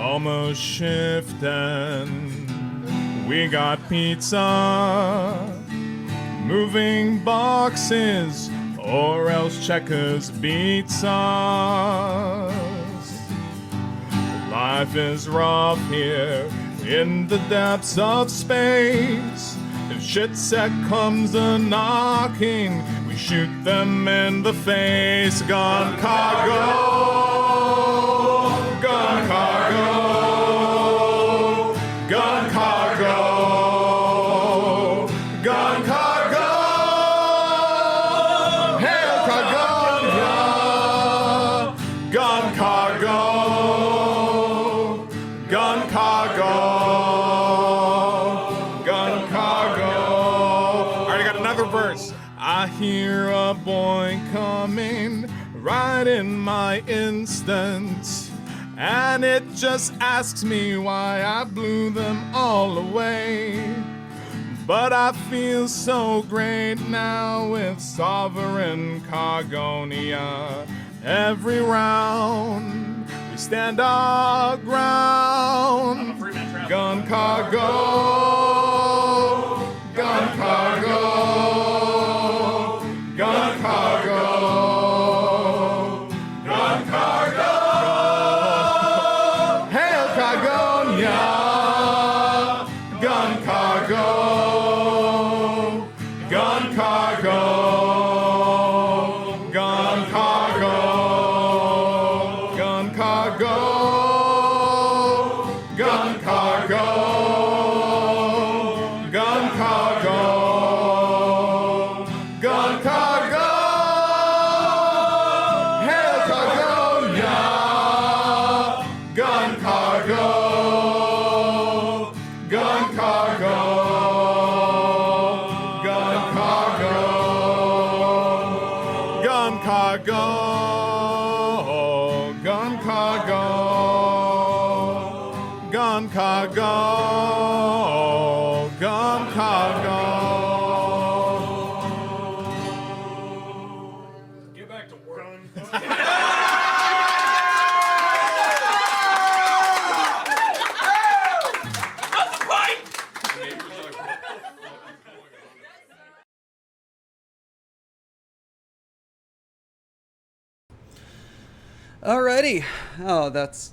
almost shifting. We got pizza, moving boxes, or else Checkers beats us. Life is rough here in the depths of space. If shit set comes a knocking, we shoot them in the face. Gun cargo, gun cargo, gun cargo, gun cargo. Hail Cargonia, gun cargo, gun cargo, gun cargo. Alright, I got another verse. I hear a boy coming right in my instance, and it just asks me why I blew them all away. But I feel so great now with Sovereign Cargonia. Every round we stand our ground. Gun cargo, gun cargo, gun cargo, gun cargo. Hail Cargonia, gun cargo, gun cargo, gun cargo, gun cargo, gun cargo, gun cargo, gun cargo. Hail Cargonia, gun cargo, gun cargo, gun cargo, gun cargo, gun cargo, gun cargo, gun cargo. Get back to work. Alrighty.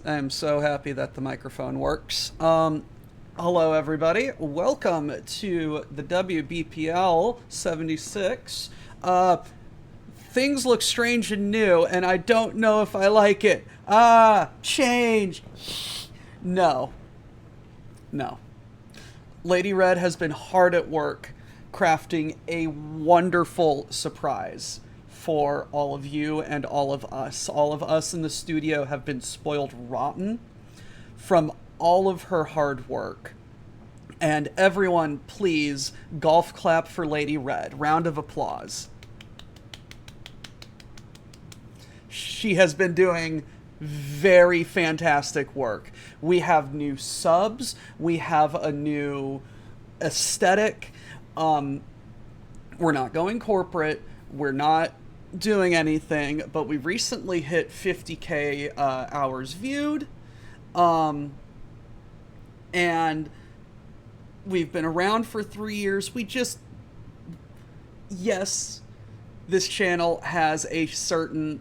I'm so happy that the microphone works. Hello, everybody. Welcome to the WBPL 76. Things look strange and new, and I don't know if I like it. Change. No. Lady Red has been hard at work crafting a wonderful surprise for all of you and all of us. All of us in the studio have been spoiled rotten from all of her hard work. And everyone, please, golf clap for Lady Red. Round of applause. She has been doing very fantastic work. We have new subs. We have a new aesthetic. We're not going corporate. We're not doing anything, but we recently hit 50K hours viewed. And we've been around for 3 years. Yes, this channel has a certain...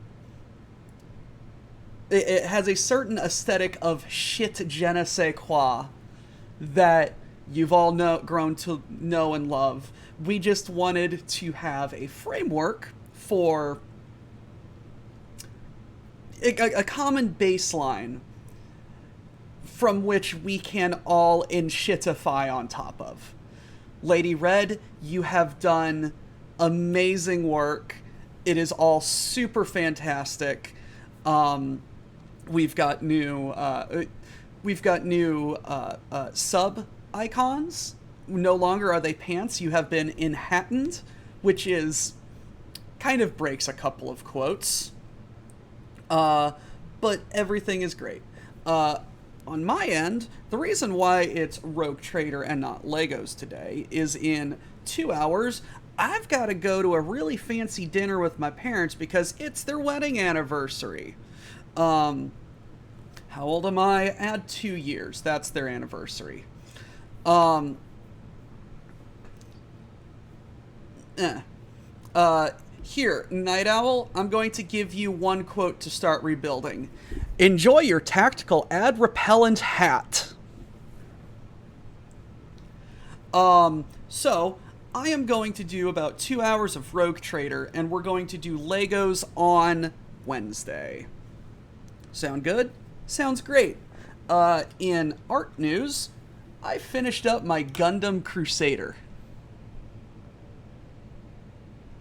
It has a certain aesthetic of shit je ne sais quoi that you've all grown to know and love. We just wanted to have a framework for a common baseline from which we can all inshitify on top of. Lady Red, you have done amazing work. It is all super fantastic. We've got new sub icons. No longer are they pants. You have been inhattened, which is kind of breaks a couple of quotes. But everything is great. On my end, the reason why it's Rogue Trader and not Legos today is in 2 hours, I've got to go to a really fancy dinner with my parents because it's their wedding anniversary. How old am I? Add 2 years. That's their anniversary. Um, eh. Here, Night Owl, I'm going to give you one quote to start rebuilding. Enjoy your tactical ad repellent hat. So, I am going to do about 2 hours of Rogue Trader, and we're going to do Legos on Wednesday. Sound good? Sounds great. In art news, I finished up my Gundam Crusader.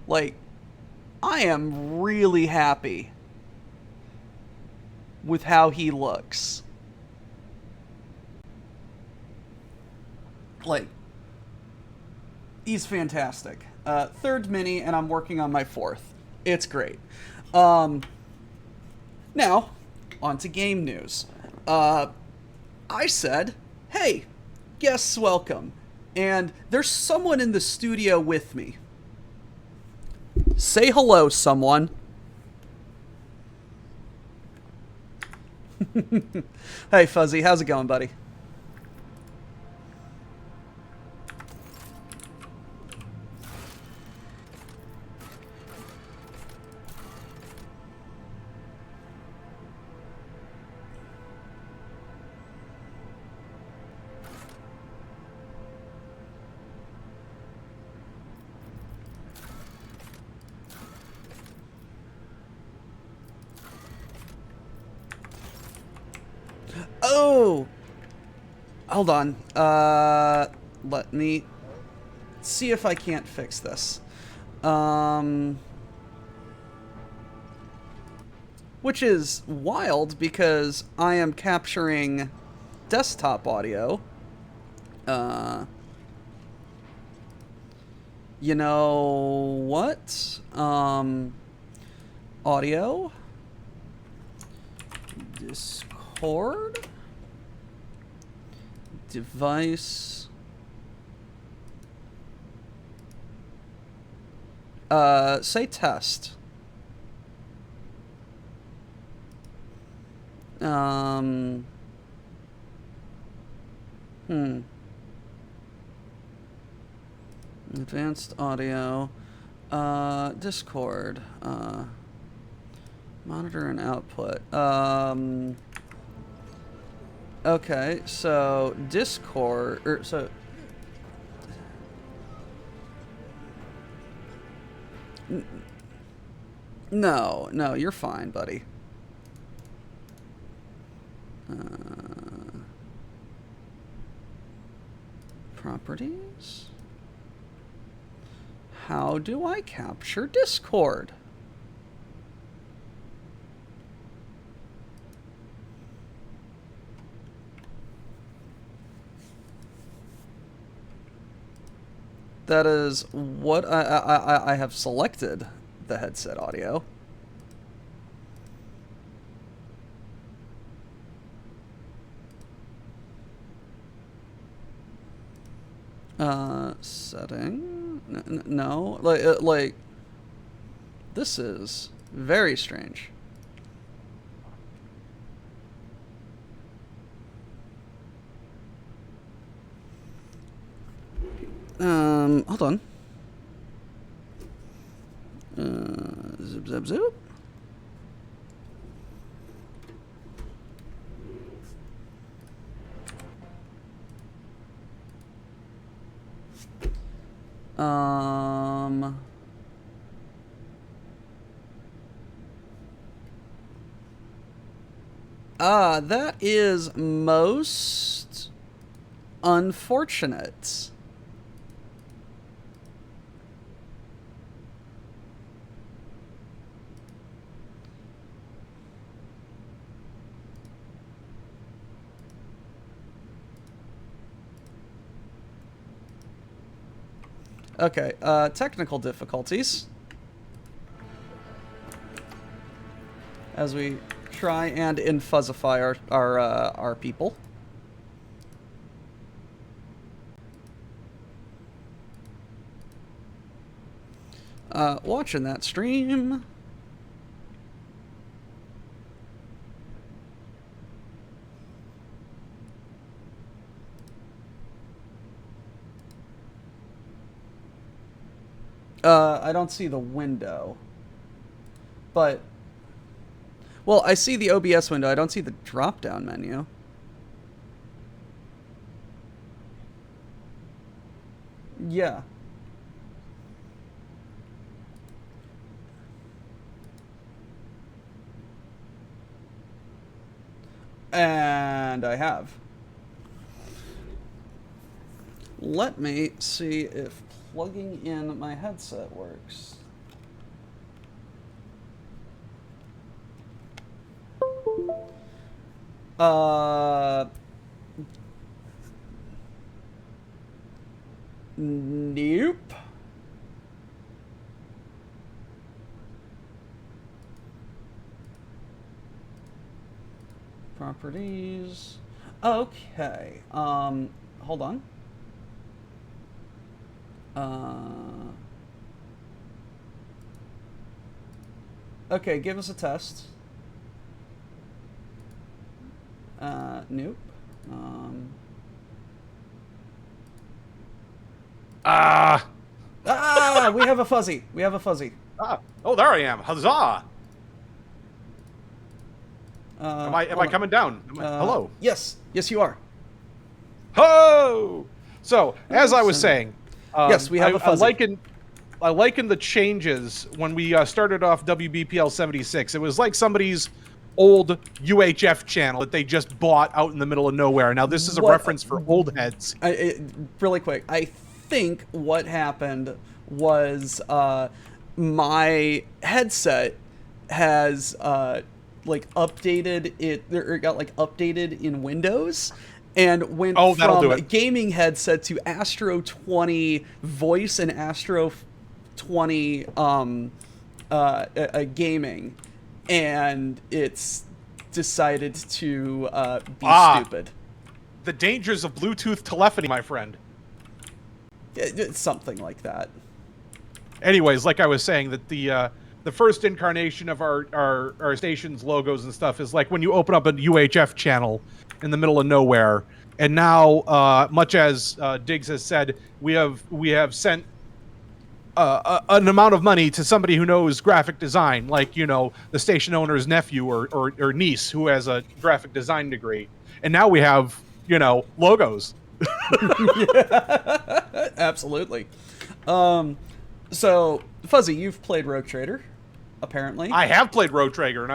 Like, I am really happy with how he looks. Like, he's fantastic. Third mini, and I'm working on my fourth. It's great. Now, on to game news. I said, hey, guests welcome. And there's someone in the studio with me. Say hello, someone. Hey, Fuzzy, how's it going, buddy? Oh! Hold on. Let me see if I can't fix this. Which is wild because I am capturing desktop audio. You know what? Audio. Discord. Device. Say test. Advanced audio. Discord. Monitor and output. Okay, so Discord, No, you're fine, buddy. Properties? How do I capture Discord? That is what I have selected the headset audio. Setting. No, like this is very strange. Hold on. Zip, zip, zip. That is most unfortunate. Okay, technical difficulties. As we try and infuzzify our people. Watching that stream. I don't see the window. But, well, I see the OBS window. I don't see the drop-down menu. Yeah. And I have. Let me see if plugging in my headset works. Nope. Properties. Okay. Hold on. Okay, give us a test. Nope. We have a fuzzy. We have a fuzzy. Oh, there I am. Huzzah! Am I coming down? Hello. Yes. Yes, you are. Ho! So, as I was saying, yes, we have a fuzzy. I liken the changes when we started off WBPL 76. It was like somebody's old UHF channel that they just bought out in the middle of nowhere. Now, this is a reference for old heads. Really quick, I think what happened was my headset has like updated it, or got like updated in Windows, and went from gaming headset to Astro 20 voice and Astro 20 gaming, and it's decided to be stupid. The dangers of Bluetooth telephony, my friend. It's something like that. Anyways, like I was saying, that the first incarnation of our station's logos and stuff is like when you open up a UHF channel in the middle of nowhere. And now, much as Diggs has said, we have sent an amount of money to somebody who knows graphic design, like, you know, the station owner's nephew or niece who has a graphic design degree. And now we have, you know, logos. Yeah, absolutely. So, Fuzzy, you've played Rogue Trader, apparently. I have played Rogue Trader, and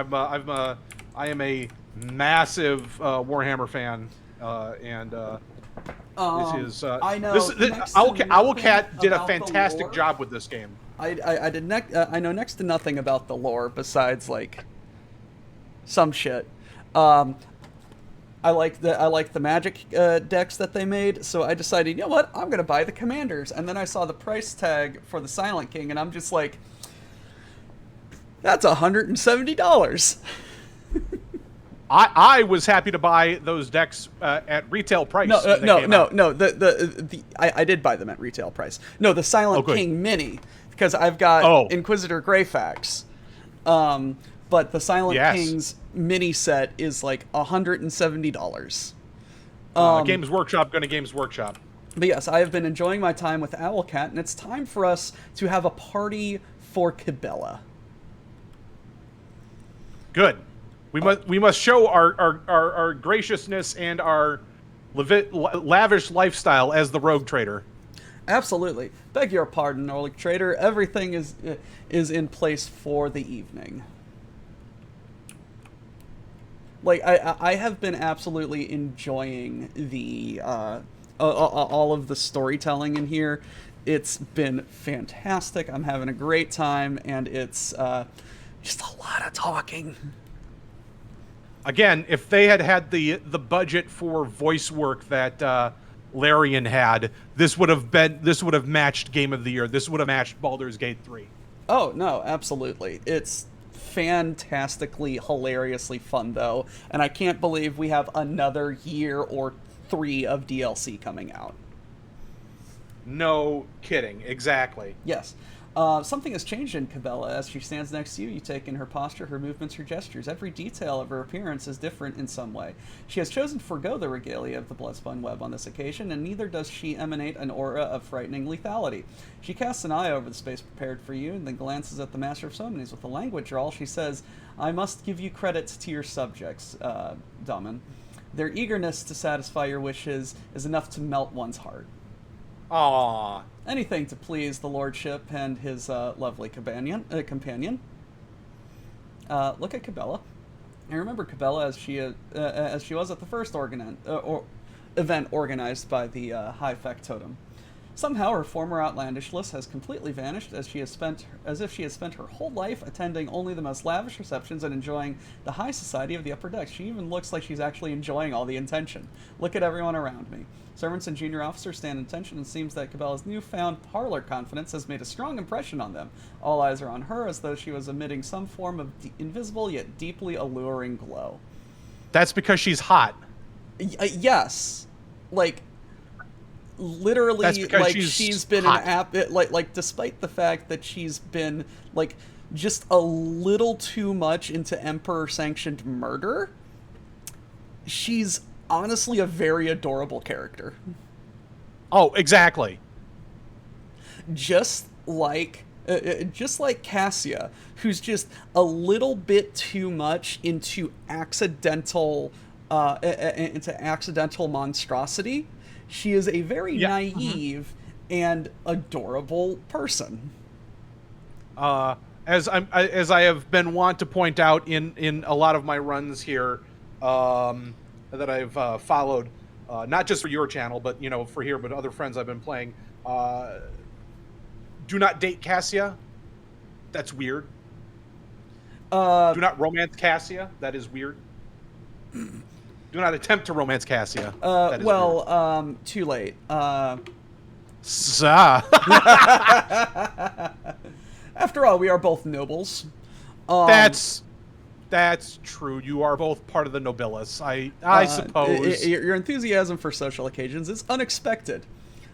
I am a massive Warhammer fan, and this is I know. Owlcat did a fantastic job with this game. I know next to nothing about the lore besides like some shit. I like the magic decks that they made, so I decided, you know what, I'm gonna buy the commanders. And then I saw the price tag for the Silent King, and I'm just like, that's $170. I was happy to buy those decks at retail price. No. I did buy them at retail price. No, the Silent King mini, because I've got Inquisitor Greyfax. But the Silent King's mini set is like $170. Games Workshop, going to Games Workshop. But yes, I have been enjoying my time with Owlcat, and it's time for us to have a party for Cabela. Good. We must show our graciousness and our lavish lifestyle as the Rogue Trader. Absolutely. Beg your pardon, Rogue Trader. Everything is in place for the evening. Like, I have been absolutely enjoying the all of the storytelling in here. It's been fantastic. I'm having a great time, and it's just a lot of talking. Again, if they had the budget for voice work that Larian had, this would have matched Game of the Year. This would have matched Baldur's Gate 3. Oh no, absolutely. It's fantastically, hilariously fun, though, and I can't believe we have another year or 3 of DLC coming out. No kidding, exactly. Yes. Something has changed in Cabela. As she stands next to you, you take in her posture, her movements, her gestures. Every detail of her appearance is different in some way. She has chosen to forego the regalia of the Bloodspun Web on this occasion, and neither does she emanate an aura of frightening lethality. She casts an eye over the space prepared for you, and then glances at the Master of Ceremonies with a language drawl. She says, "I must give you credit to your subjects, Daman. Their eagerness to satisfy your wishes is enough to melt one's heart. Aww. Anything to please the lordship and his lovely companion. Look at Cabela. I remember Cabela as she was at the first event organized by the High Factotum. Somehow her former outlandishness has completely vanished, as if she had spent her whole life attending only the most lavish receptions and enjoying the high society of the upper decks. She even looks like she's actually enjoying all the attention. Look at everyone around me. Servants and junior officers stand in attention, and it seems that Cabela's newfound parlor confidence has made a strong impression on them. All eyes are on her, as though she was emitting some form of invisible yet deeply alluring glow." That's because she's hot. Yes, like literally, That's because like she's she's been hot. like despite the fact that she's been like just a little too much into Emperor sanctioned murder, she's honestly a very adorable character. Oh, exactly. Just like Cassia, who's just a little bit too much into accidental monstrosity. She is a very naive and adorable person. As I have been wont to point out in a lot of my runs here, that I've followed, not just for your channel, but for here, but other friends I've been playing. Do not date Cassia. That's weird. Do not romance Cassia. That is weird. Do not attempt to romance Cassia. That is weird. Too late. After all, we are both nobles. That's true. You are both part of the nobilis. I suppose. Your enthusiasm for social occasions is unexpected.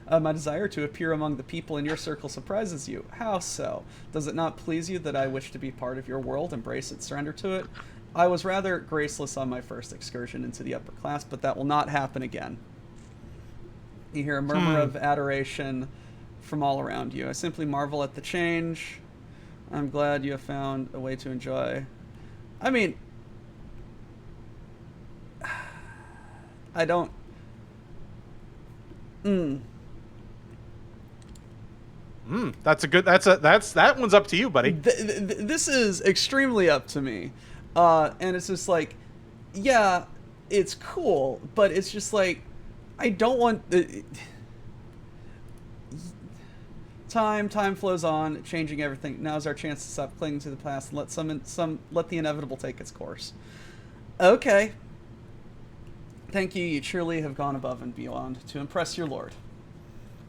My desire to appear among the people in your circle surprises you. How so? Does it not please you that I wish to be part of your world, embrace it, surrender to it? I was rather graceless on my first excursion into the upper class, but that will not happen again. You hear a murmur of adoration from all around you. I simply marvel at the change. I'm glad you have found a way to enjoy. I mean, I don't... That one's up to you, buddy. This is extremely up to me. And it's just like, yeah, it's cool, but it's just like, I don't want... Time flows on, changing everything. Now's our chance to stop clinging to the past and let the inevitable take its course. Okay. Thank you. You truly have gone above and beyond to impress your lord.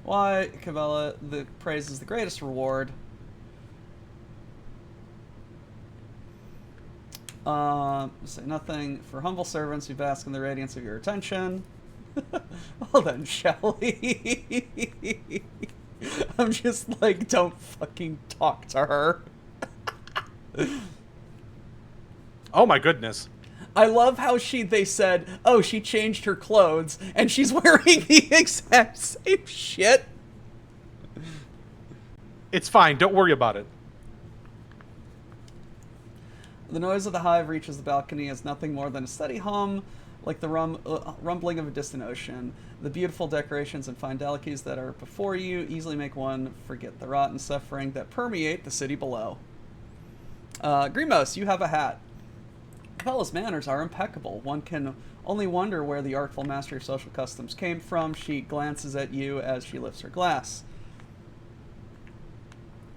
Why, Cabela, the praise is the greatest reward. Say nothing. For humble servants, we bask in the radiance of your attention. Well then, shall we? I'm just like, don't fucking talk to her. Oh my goodness. I love how they said, oh, she changed her clothes, and she's wearing the exact same shit. It's fine, don't worry about it. The noise of the hive reaches the balcony as nothing more than a steady hum, like the rumbling of a distant ocean. The beautiful decorations and fine delicacies that are before you easily make one forget the rot and suffering that permeate the city below. Grimos, you have a hat. Cabela's manners are impeccable. One can only wonder where the artful master of social customs came from. She glances at you as she lifts her glass.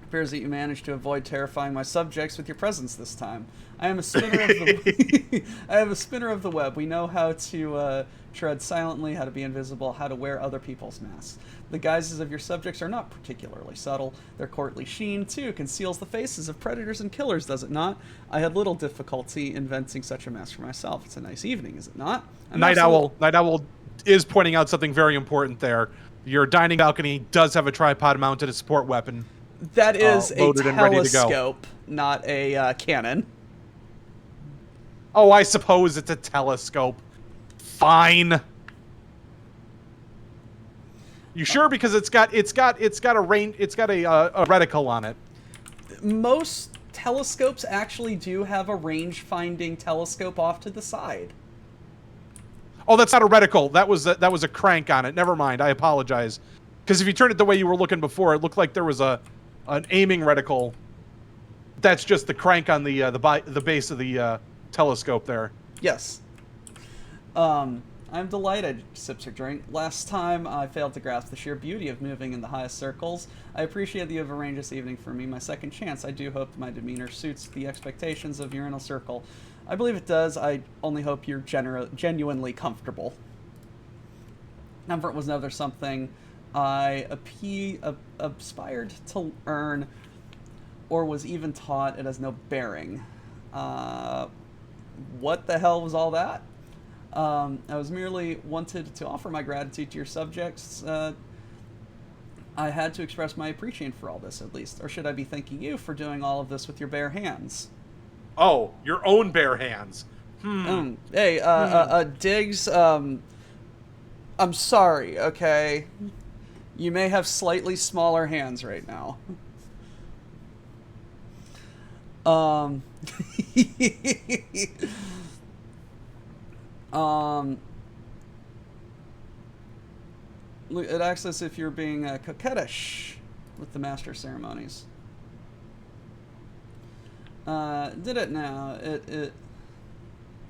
Appears that you managed to avoid terrifying my subjects with your presence this time. I am a spinner of the I am a spinner of the web. We know how to tread silently, how to be invisible, how to wear other people's masks. The guises of your subjects are not particularly subtle. Their courtly sheen, too, conceals the faces of predators and killers, does it not? I had little difficulty inventing such a mask for myself. It's a nice evening, is it not? Night Owl is pointing out something very important there. Your dining balcony does have a tripod mounted as a support weapon. That is a loaded and ready to go. telescope, not a cannon. Oh, I suppose it's a telescope. Fine. You sure? Because it's got a reticle on it. Most telescopes actually do have a range-finding telescope off to the side. Oh, that's not a reticle. That was a crank on it. Never mind. I apologize. Because if you turned it the way you were looking before, it looked like there was an aiming reticle. That's just the crank on the base of the telescope there. Yes. I'm delighted, sips her drink. Last time I failed to grasp the sheer beauty of moving in the highest circles. I appreciate that you have arranged this evening for me, my second chance. I do hope my demeanor suits the expectations of your inner circle. I believe it does. I only hope you're genuinely comfortable. Comfort was never something I aspired to earn, or was even taught. It has no bearing. What the hell was all that? I was merely wanted to offer my gratitude to your subjects. I had to express my appreciation for all this, at least. Or should I be thanking you for doing all of this with your bare hands? Oh, your own bare hands. Hey, Diggs, I'm sorry, okay? You may have slightly smaller hands right now. It acts as if you're being coquettish with the master of ceremonies. Did it now?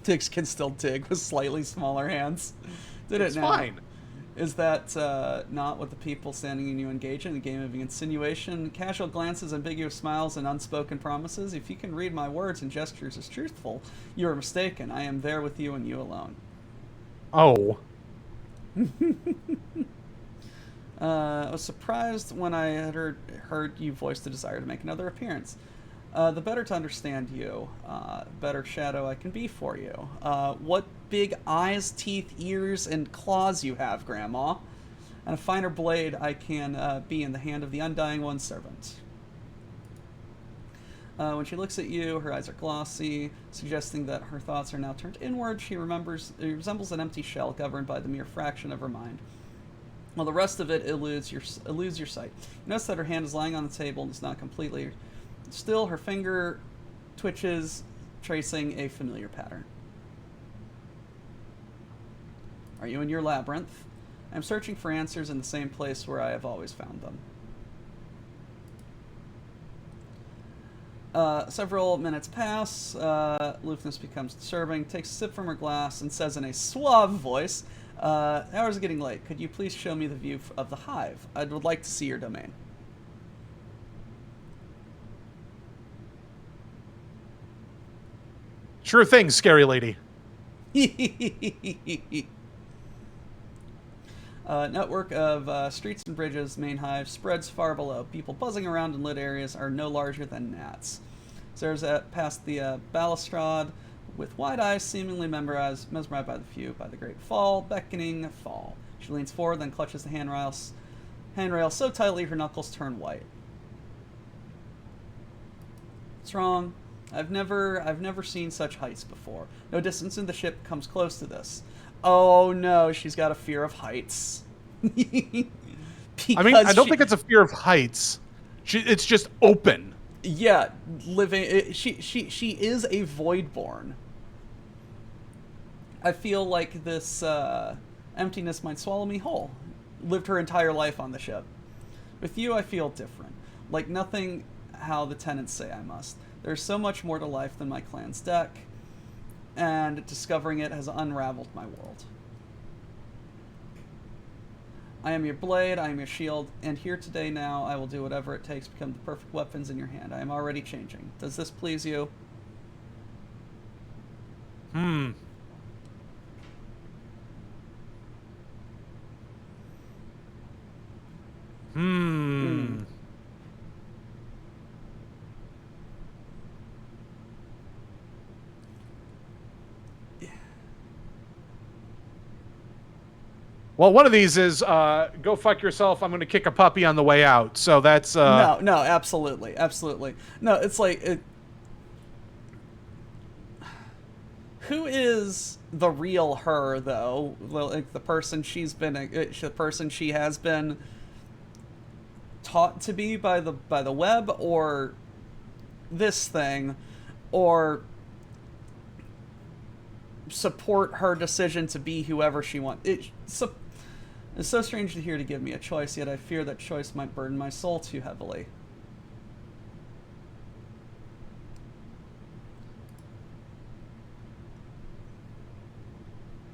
Diggs can still dig with slightly smaller hands. Did It's it now? fine. Is that not what the people standing in you engage in? A game of insinuation, casual glances, ambiguous smiles, and unspoken promises? If you can read my words and gestures as truthful, you are mistaken. I am there with you and you alone. Oh. I was surprised when I had heard you voice the desire to make another appearance. The better to understand you, better shadow I can be for you. What big eyes, teeth, ears, and claws you have, Grandma. And a finer blade I can be in the hand of the Undying One's servant. When she looks at you, her eyes are glossy, suggesting that her thoughts are now turned inward. She resembles an empty shell governed by the mere fraction of her mind, while the rest of it eludes your sight. You notice that her hand is lying on the table and is not completely still. Her finger twitches, tracing a familiar pattern. Are you in your labyrinth? I'm searching for answers in the same place where I have always found them. Several minutes pass. Aloofness becomes disturbing. Takes a sip from her glass and says in a suave voice, hours are getting late. Could you please show me the view of the hive? I would like to see your domain. Sure thing, scary lady. Network of streets and bridges, main hive, spreads far below. People buzzing around in lit areas are no larger than gnats. Stares past the balustrade with wide eyes, seemingly mesmerized by the view, by the great fall, beckoning fall. She leans forward, then clutches the handrail so tightly her knuckles turn white. What's wrong? I've never seen such heights before. No distance in the ship comes close to this. Oh no, she's got a fear of heights. I mean, I don't think it's a fear of heights. It's just open. Yeah, she is a Voidborn. I feel like this emptiness might swallow me whole. Lived her entire life on the ship. With you, I feel different. Like nothing how the tenants say I must. There's so much more to life than my clan's deck, and discovering it has unraveled my world. I am your blade, I am your shield, and here today now I will do whatever it takes to become the perfect weapons in your hand. I am already changing. Does this please you? Hmm. Well, one of these is go fuck yourself. I'm going to kick a puppy on the way out. So that's No, absolutely, absolutely. No, it's like who is the real her though? Like the person she's been, the person she has been taught to be by the web, or this thing, or support her decision to be whoever she wants. It's so strange to hear to give me a choice, yet I fear that choice might burden my soul too heavily.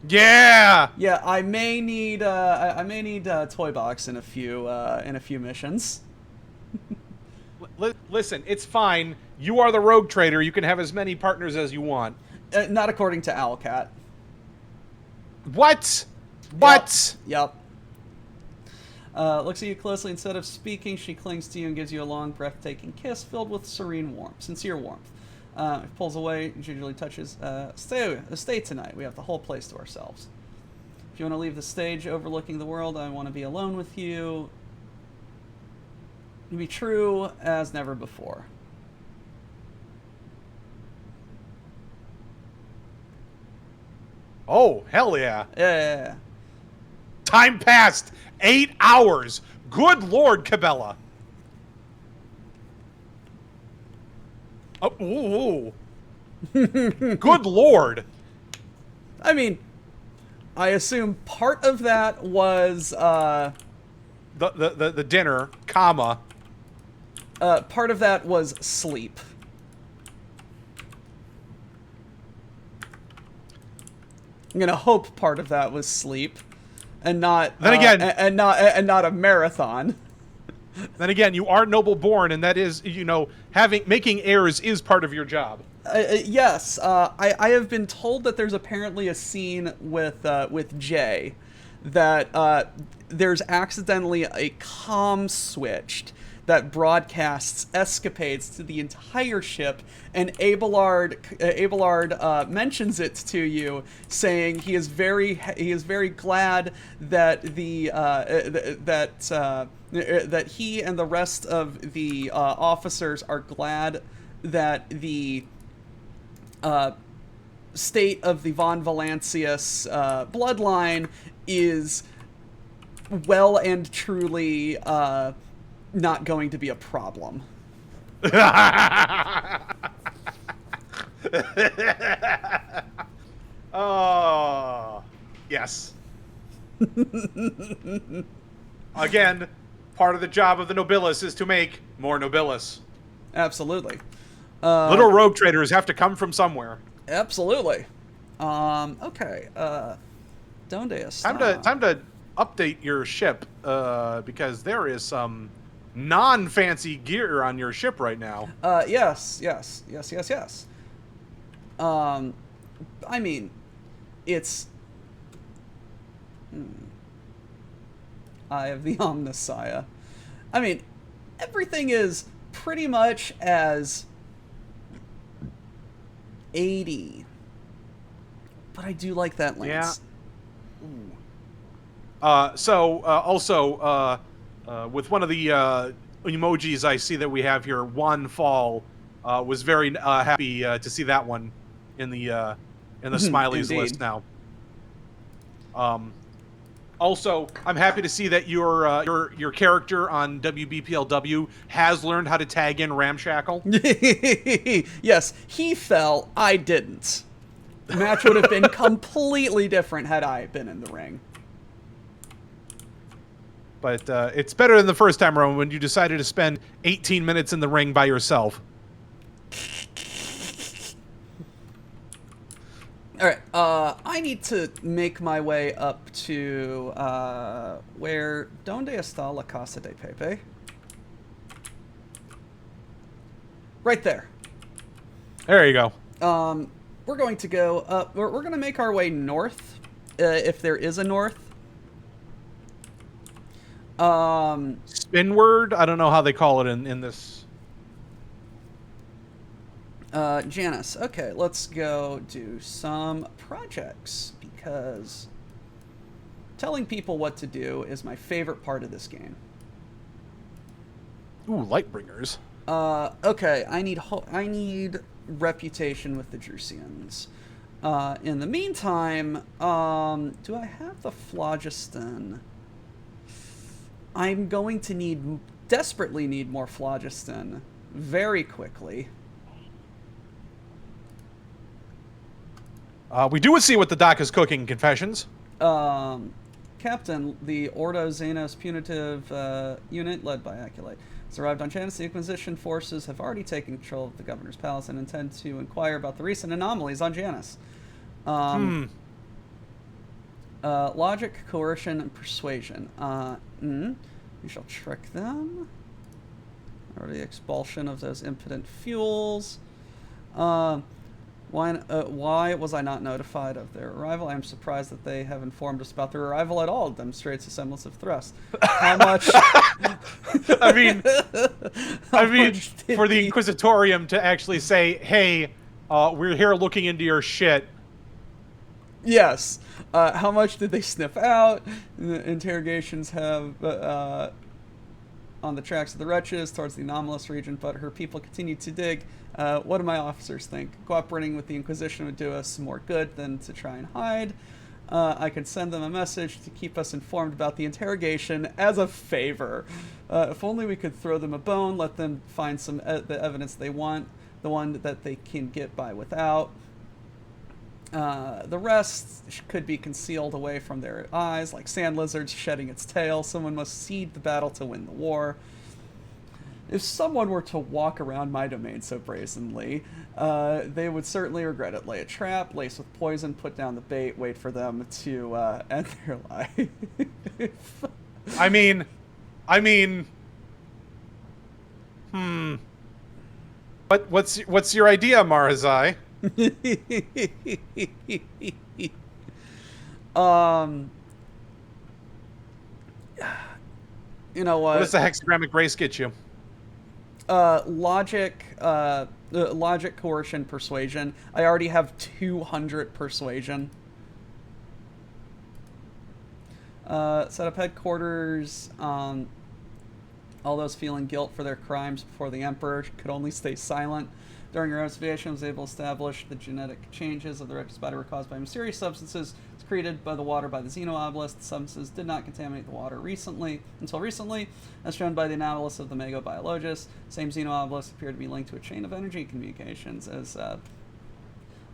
yeah. Yeah, I may need Toy Box in a few missions. Listen, it's fine. You are the rogue trader. You can have as many partners as you want. Not according to Owlcat. What? What? Yep. Looks at you closely. Instead of speaking, she clings to you and gives you a long, breathtaking kiss filled with serene warmth, sincere warmth. Pulls away, gingerly touches. Stay tonight. We have the whole place to ourselves. If you want to leave the stage overlooking the world, I want to be alone with you. Be true as never before. Oh, hell yeah. Yeah. Time passed. 8 hours. Good Lord, Cabela. Oh, ooh. Good Lord. I mean, I assume part of that was The dinner, comma. part of that was sleep. I'm gonna hope part of that was sleep, and not Then again, and not a marathon. Then again, you are noble born, and that is, making heirs is part of your job. Yes, I have been told that there's apparently a scene with Jay that there's accidentally a comm switched that broadcasts escapades to the entire ship, and Abelard mentions it to you, saying he is very glad that that he and the rest of the officers are glad that the state of the Von Valancius bloodline is well and truly not going to be a problem. Oh, yes. Again, part of the job of the nobilis is to make more nobilis. Absolutely. Little rogue traders have to come from somewhere. Absolutely. Okay. Donde Time to update your ship, because there is some non-fancy gear on your ship right now. Yes. I mean, it's Eye of the Omnissiah. I mean, everything is pretty much as 80, but I do like that lance. Yeah. Also, with one of the emojis I see that we have here, Juan Fall, was very happy to see that one in the smileys list now. Also, I'm happy to see that your character on WBPLW has learned how to tag in Ramshackle. Yes, he fell. I didn't. The match would have been completely different had I been in the ring. But it's better than the first time around when you decided to spend 18 minutes in the ring by yourself. All right, I need to make my way up to where Donde está la Casa de Pepe? Right there. There you go. We're going to go up. We're going to make our way north, if there is a north. Spinward? I don't know how they call it in this. Janice. Okay, let's go do some projects, because telling people what to do is my favorite part of this game. Ooh, Lightbringers. Okay, I need reputation with the Drusians. In the meantime, do I have the phlogiston? I'm going to desperately need more phlogiston very quickly. We do see what the doc is cooking. Confessions. Captain, the Ordo Xenos punitive unit, led by Aculite, has arrived on Janus. The Inquisition forces have already taken control of the Governor's Palace and intend to inquire about the recent anomalies on Janus. Logic, coercion, and persuasion. We shall trick them. Or the expulsion of those impotent fuels. Why was I not notified of their arrival? I am surprised that they have informed us about their arrival at all. It demonstrates a semblance of thrust. How much? I mean, for the Inquisitorium to actually say, "Hey, we're here looking into your shit." Yes. How much did they sniff out? The interrogations have on the tracks of the wretches towards the anomalous region, but her people continue to dig. What do my officers think? Cooperating with the Inquisition would do us more good than to try and hide. I could send them a message to keep us informed about the interrogation as a favor. If only we could throw them a bone, let them find some the evidence they want, the one that they can get by without. The rest could be concealed away from their eyes, like sand lizards shedding its tail. Someone must cede the battle to win the war. If someone were to walk around my domain so brazenly, they would certainly regret it. Lay a trap, lace with poison, put down the bait, wait for them to end their life. I mean, What's your idea, Marazai? You know what? What does the hexagramic race get you? Logic, coercion, persuasion. I already have 200 persuasion. Set up headquarters. All those feeling guilt for their crimes before the Emperor could only stay silent. During her investigation, was able to establish the genetic changes of the wretch's body were caused by mysterious substances secreted by the water by the Xenoobelisk. The substances did not contaminate the water until recently, as shown by the analysis of the Megabiologist. Same Xenoobelisk appeared to be linked to a chain of energy communications, as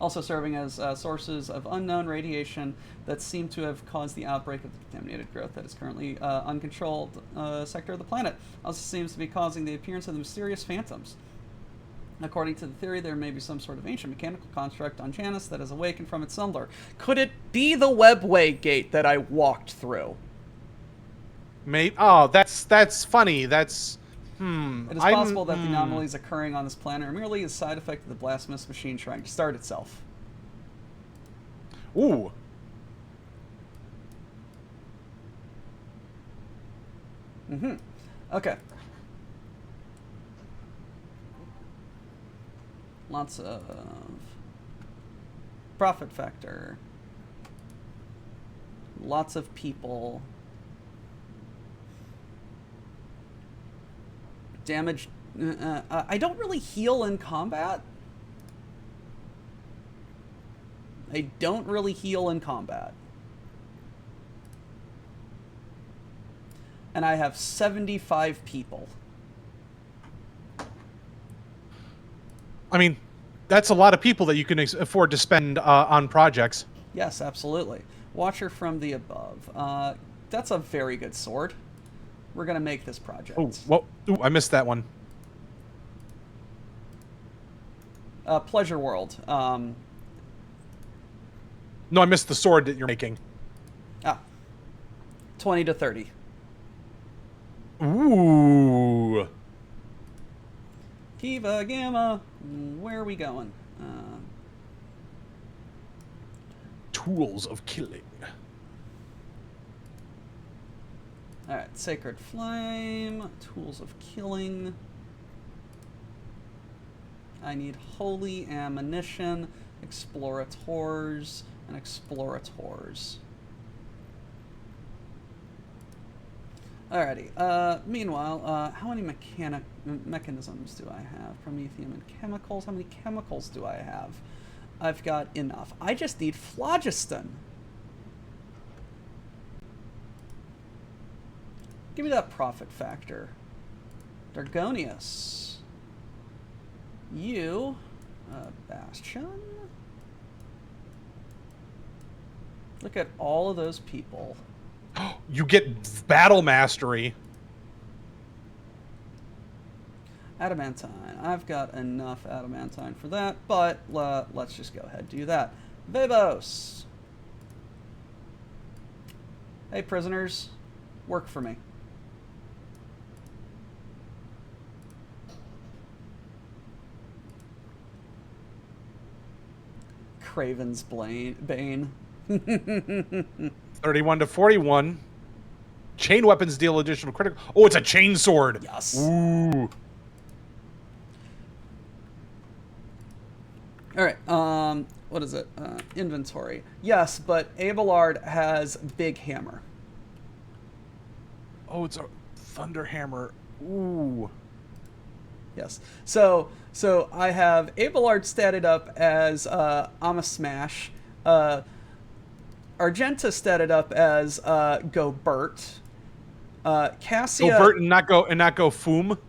also serving as sources of unknown radiation that seem to have caused the outbreak of the contaminated growth that is currently uncontrolled sector of the planet. Also seems to be causing the appearance of the mysterious phantoms. According to the theory, there may be some sort of ancient mechanical construct on Janus that has awakened from its slumber. Could it be the webway gate that I walked through? Oh, that's funny. That's It is possible that the anomalies occurring on this planet are merely a side effect of the blasphemous machine trying to start itself. Ooh. Okay. Lots of profit factor. Lots of people. Damage. I don't really heal in combat. And I have 75 people. I mean, that's a lot of people that you can afford to spend on projects. Yes, absolutely. Watcher from the above. That's a very good sword. We're going to make this project. Oh, well, I missed that one. Pleasure World. No, I missed the sword that you're making. 20 to 30. Ooh. Kiva Gamma. Where are we going? Tools of killing. Alright, Sacred Flame. Tools of killing. I need Holy Ammunition, Explorators, and Explorators. Alrighty. Meanwhile, how many mechanisms do I have? Promethium and chemicals. How many chemicals do I have? I've got enough. I just need phlogiston. Give me that profit factor. Dargonius. You, Bastion. Look at all of those people. You get battle mastery. Adamantine. I've got enough adamantine for that, but let's just go ahead and do that. Vivos. Hey, prisoners. Work for me. Craven's Bane. 31 to 41. Chain weapons deal additional critical. Oh, it's a chain sword. Yes. Ooh. All right. What is it? Inventory. Yes, but Abelard has Big Hammer. Oh, it's a thunder hammer. Ooh. Yes. So I have Abelard statted up as I'ma Smash. Argenta statted up as Go Bert. Cassia. Go Bert and not go Foom.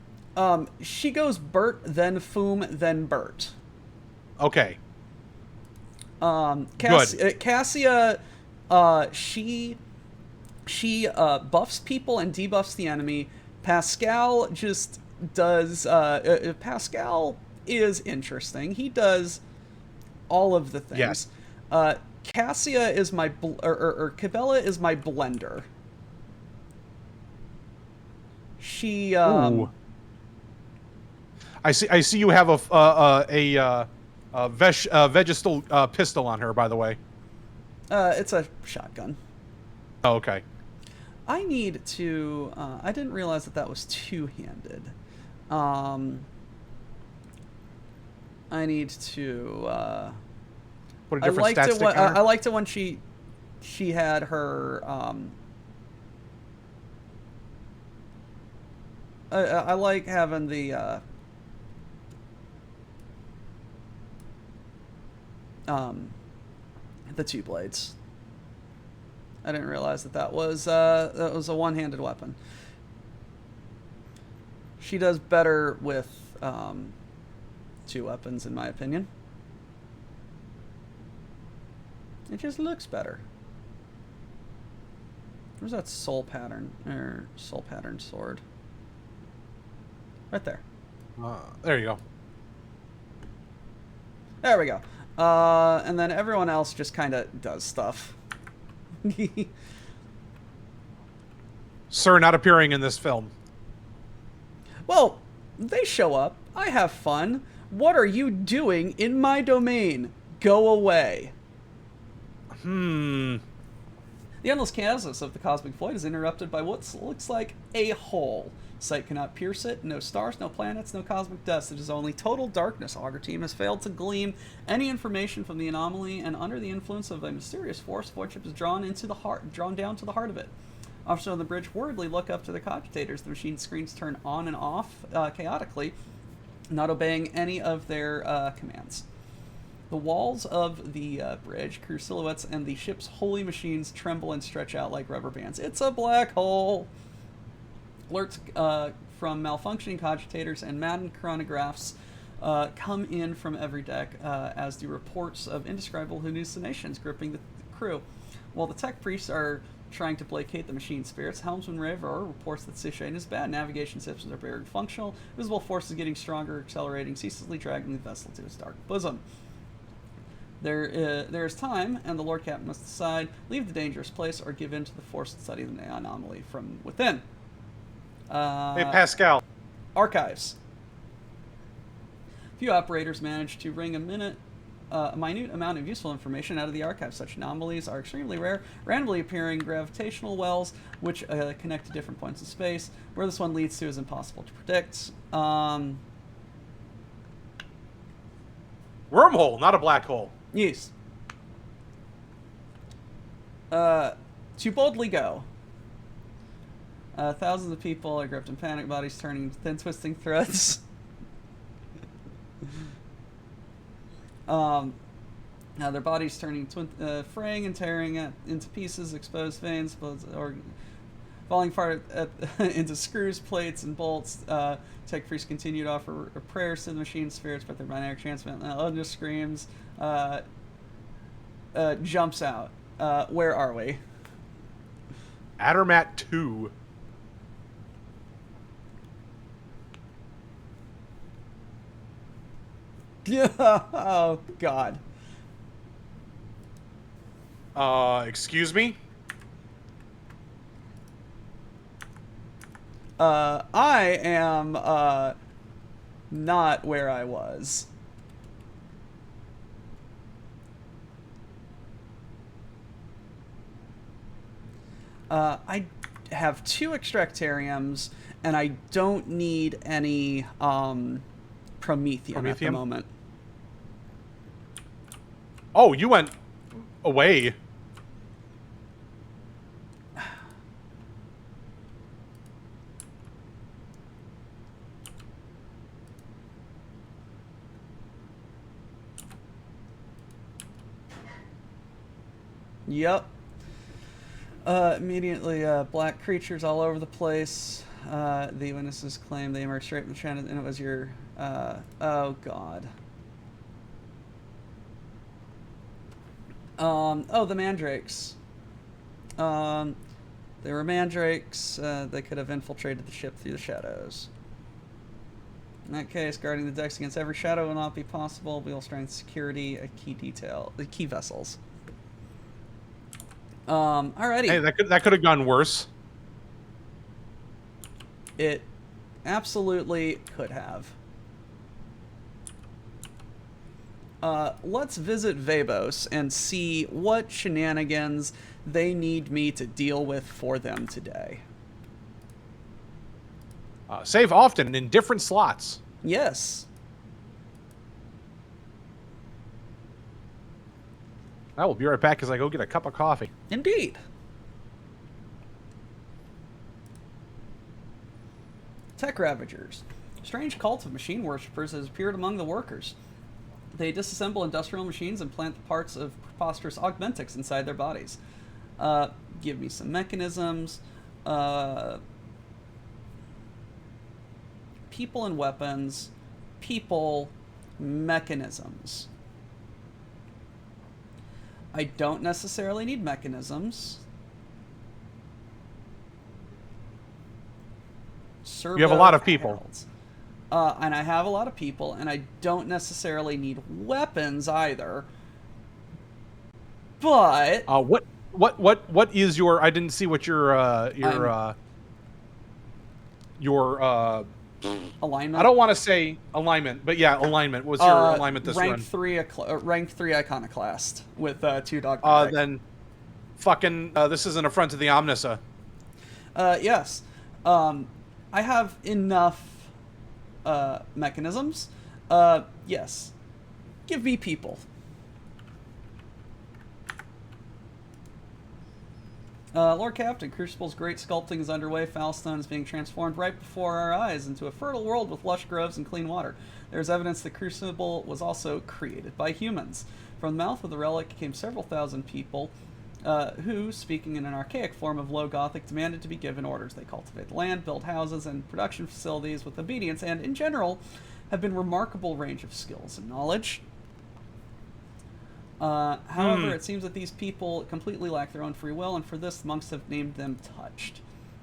She goes Bert, then Foom, then Bert. Okay. Cassia, she buffs people and debuffs the enemy. Pascal just does. Pascal is interesting. He does all of the things. Yes. Cassia is my Cabela is my blender. She. Ooh. I see. You have a Vegestal pistol on her, by the way. It's a shotgun. Oh, okay. I need to. I didn't realize that was two-handed. I need to. Put a different stat stick on her? I liked it when she had her. I like having the. The two blades. I didn't realize that was a one-handed weapon. She does better with two weapons, in my opinion. It just looks better. Where's that soul pattern sword? Right there. There you go. There we go. And then everyone else just kind of does stuff. Sir not appearing in this film. Well, they show up. I have fun. What are you doing in my domain? Go away. The endless chaos of the cosmic void is interrupted by what looks like a hole. Sight cannot pierce it. No stars, no planets, no cosmic dust. It is only total darkness. Augur team has failed to glean any information from the anomaly, and under the influence of a mysterious force, Voidship is drawn down to the heart of it. Officers on the bridge worriedly look up to the cogitators. The machine screens turn on and off chaotically, not obeying any of their commands. The walls of the bridge, crew silhouettes, and the ship's holy machines tremble and stretch out like rubber bands. It's a black hole! Alerts from malfunctioning cogitators and maddened chronographs come in from every deck, as do reports of indescribable hallucinations gripping the crew. While the tech priests are trying to placate the machine spirits, helmsman Ravor reports that situation is bad. Navigation systems are barely functional. Visible force is getting stronger, accelerating, ceaselessly dragging the vessel to its dark bosom. There is time, and the Lord Captain must decide: leave the dangerous place or give in to the force and study the anomaly from within. Hey, Pascal. Archives. Few operators manage to wring a minute a minute amount of useful information out of the archive. Such anomalies are extremely rare, randomly appearing gravitational wells which connect to different points in space. Where this one leads to is impossible to predict. Wormhole, not a black hole. Yes. To boldly go. Thousands of people are gripped in panic, bodies turning into thin, twisting threads. Their bodies turning, fraying and tearing into pieces, exposed veins, or falling apart into screws, plates, and bolts. Tech priests continue to offer prayers to the machine spirits, but their binary transmit. Elder screams, jumps out. Where are we? Adermat 2. Oh, God. Excuse me? I am, not where I was. I have 2 extractariums, and I don't need any, Promethium at the moment. Oh, you went away. Yep. Immediately, black creatures all over the place. The witnesses claim they emerged straight from the channel, and it was your, oh god. Oh, the mandrakes. They were mandrakes. They could have infiltrated the ship through the shadows. In that case, guarding the decks against every shadow will not be possible. Wheel strength, security, a key detail. The key vessels. Alrighty. Hey, that could have gone worse. It absolutely could have. Let's visit Vabos and see what shenanigans they need me to deal with for them today. Save often in different slots. Yes. I will be right back as I go get a cup of coffee. Indeed. Tech Ravagers. A strange cult of machine worshippers has appeared among the workers. They disassemble industrial machines and plant the parts of preposterous augmentics inside their bodies. Give me some mechanisms. People and weapons. People, mechanisms. I don't necessarily need mechanisms. You have a lot of people. Heralds. And I have a lot of people, and I don't necessarily need weapons either. But what is your? I didn't see what your alignment. I don't want to say alignment, but yeah, alignment. What's your alignment this rank run? Rank 3 iconoclast with 2 dogmatic. Then fucking this is an affront to the Omnissa. Yes. I have enough mechanisms. Yes. Give me people. Lord Captain, Crucible's great sculpting is underway. Foulstone is being transformed right before our eyes into a fertile world with lush groves and clean water. There's evidence the Crucible was also created by humans. From the mouth of the relic came several thousand people who, speaking in an archaic form of Low Gothic, demanded to be given orders. They cultivate the land, build houses and production facilities with obedience, and, in general, have been remarkable range of skills and knowledge. However, it seems that these people completely lack their own free will, and for this, the monks have named them Touched.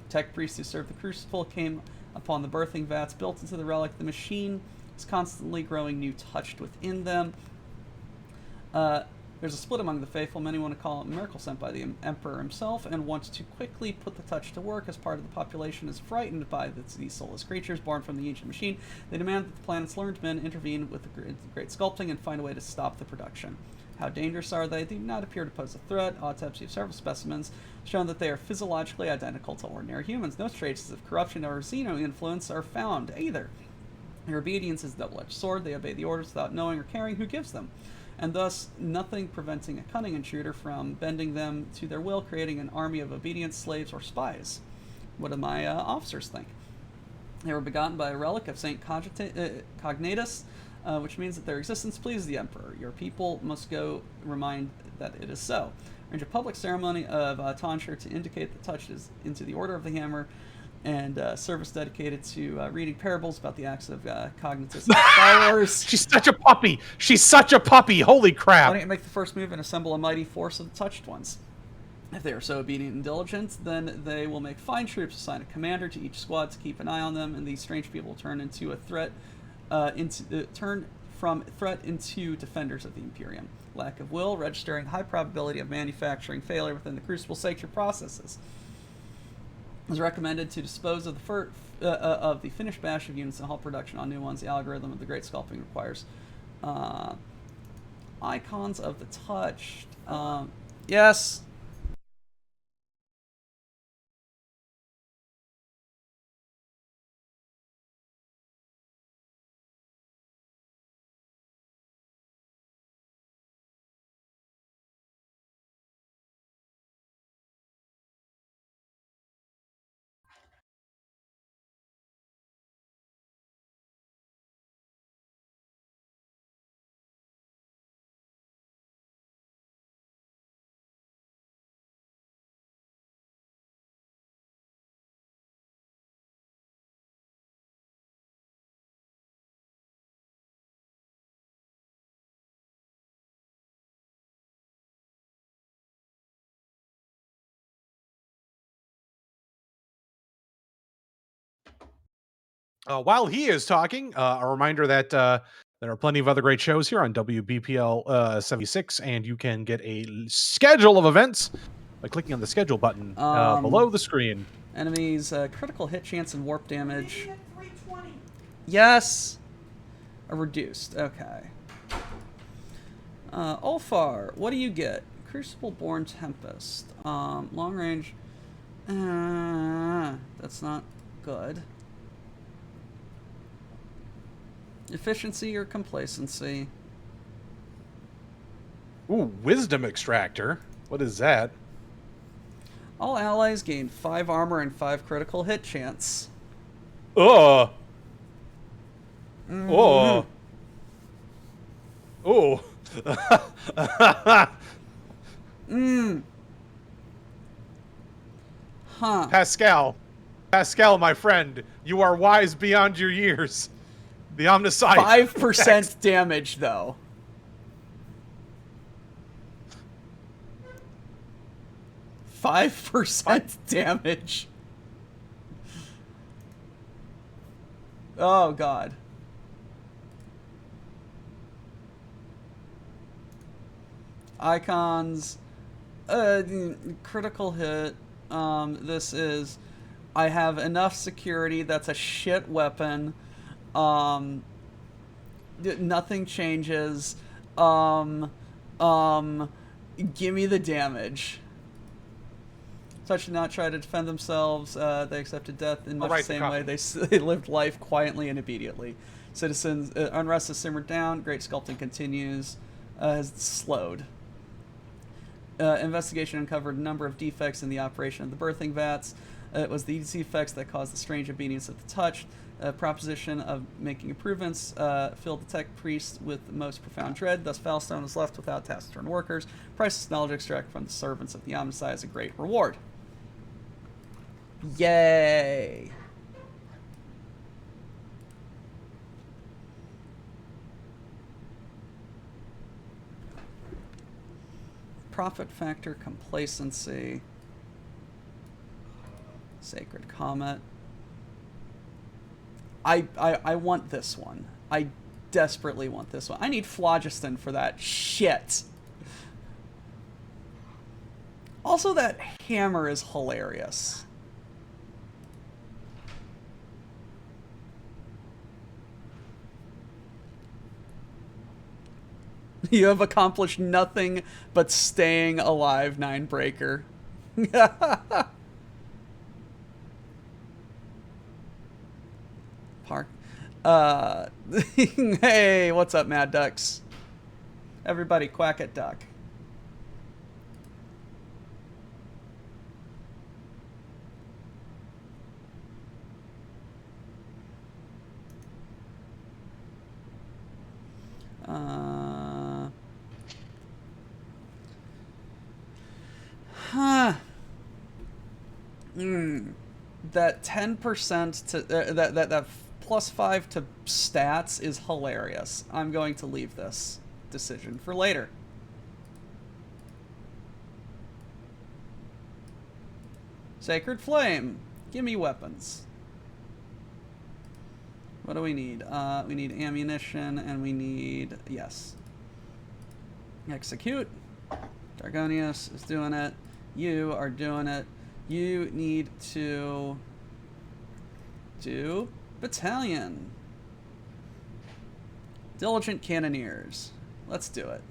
Tech priests who served the Crucible came upon the birthing vats built into the relic. The machine is constantly growing new Touched within them. There's a split among the faithful. Many want to call it a miracle sent by the Emperor himself and want to quickly put the Touch to work, as part of the population is frightened by these soulless creatures born from the ancient machine. They demand that the planet's learned men intervene with the great sculpting and find a way to stop the production. How dangerous are they? They do not appear to pose a threat. Autopsy of several specimens shown that they are physiologically identical to ordinary humans. No traces of corruption or xeno influence are found either. Their obedience is a double-edged sword. They obey the orders without knowing or caring who gives them, and thus nothing preventing a cunning intruder from bending them to their will, creating an army of obedient slaves or spies. what do my officers think? They were begotten by a relic of Saint Cognatus, which means that their existence pleases the Emperor. Your people must go remind that it is so. Arrange a public ceremony of tonsure to indicate the touch is into the Order of the Hammer, and service dedicated to reading parables about the acts of Cognatus followers. She's such a puppy. She's such a puppy. Holy crap. Why don't you make the first move and assemble a mighty force of the touched ones? If they are so obedient and diligent, then they will make fine troops, assign a commander to each squad to keep an eye on them, and these strange people will turn into a threat, turn from threat into defenders of the Imperium. Lack of will, registering high probability of manufacturing failure within the Crucible Sacred processes. It was recommended to dispose of the finished batch of units and halt production on new ones. The algorithm of the Great Sculpting requires icons of the touched. Yes. While he is talking, a reminder that there are plenty of other great shows here on WBPL 76, and you can get a schedule of events by clicking on the schedule button below the screen. Enemies, critical hit chance and warp damage. Yes! Reduced, okay. Ulfar, what do you get? Crucible-born Tempest. Long range. That's not good. Efficiency or complacency? Ooh, Wisdom Extractor. What is that? All allies gain 5 armor and 5 critical hit chance. Oh. Oh. Oh. Huh. Pascal, my friend, you are wise beyond your years. The Omniscience. 5% damage, though. %5 damage. Oh, God. Icons. Critical hit. This is... I have enough security. That's a shit weapon. Nothing changes. Give me the damage. Such did not try to defend themselves. They accepted death in much the same way they lived life quietly and immediately. Citizens, unrest has simmered down. Great sculpting continues. Has slowed. Investigation uncovered a number of defects in the operation of the birthing vats. It was these defects that caused the strange obedience of the touch. Proposition of making improvements filled the tech priest with the most profound dread. Thus, Falstone was left without taciturn workers. Priceless knowledge extracted from the servants of the Omnicide is a great reward. Yay! Profit factor, complacency, sacred comet. I want this one. I desperately want this one. I need phlogiston for that shit. Also, that hammer is hilarious. You have accomplished nothing but staying alive, Ninebreaker. Park. Hey, what's up, Mad Ducks? Everybody quack at Duck. Huh. That 10% to that +5 to stats is hilarious. I'm going to leave this decision for later. Sacred Flame. Give me weapons. What do we need? We need ammunition, and we need... Yes. Execute. Dargonius is doing it. You are doing it. You need to do battalion. Diligent Cannoneers. Let's do it.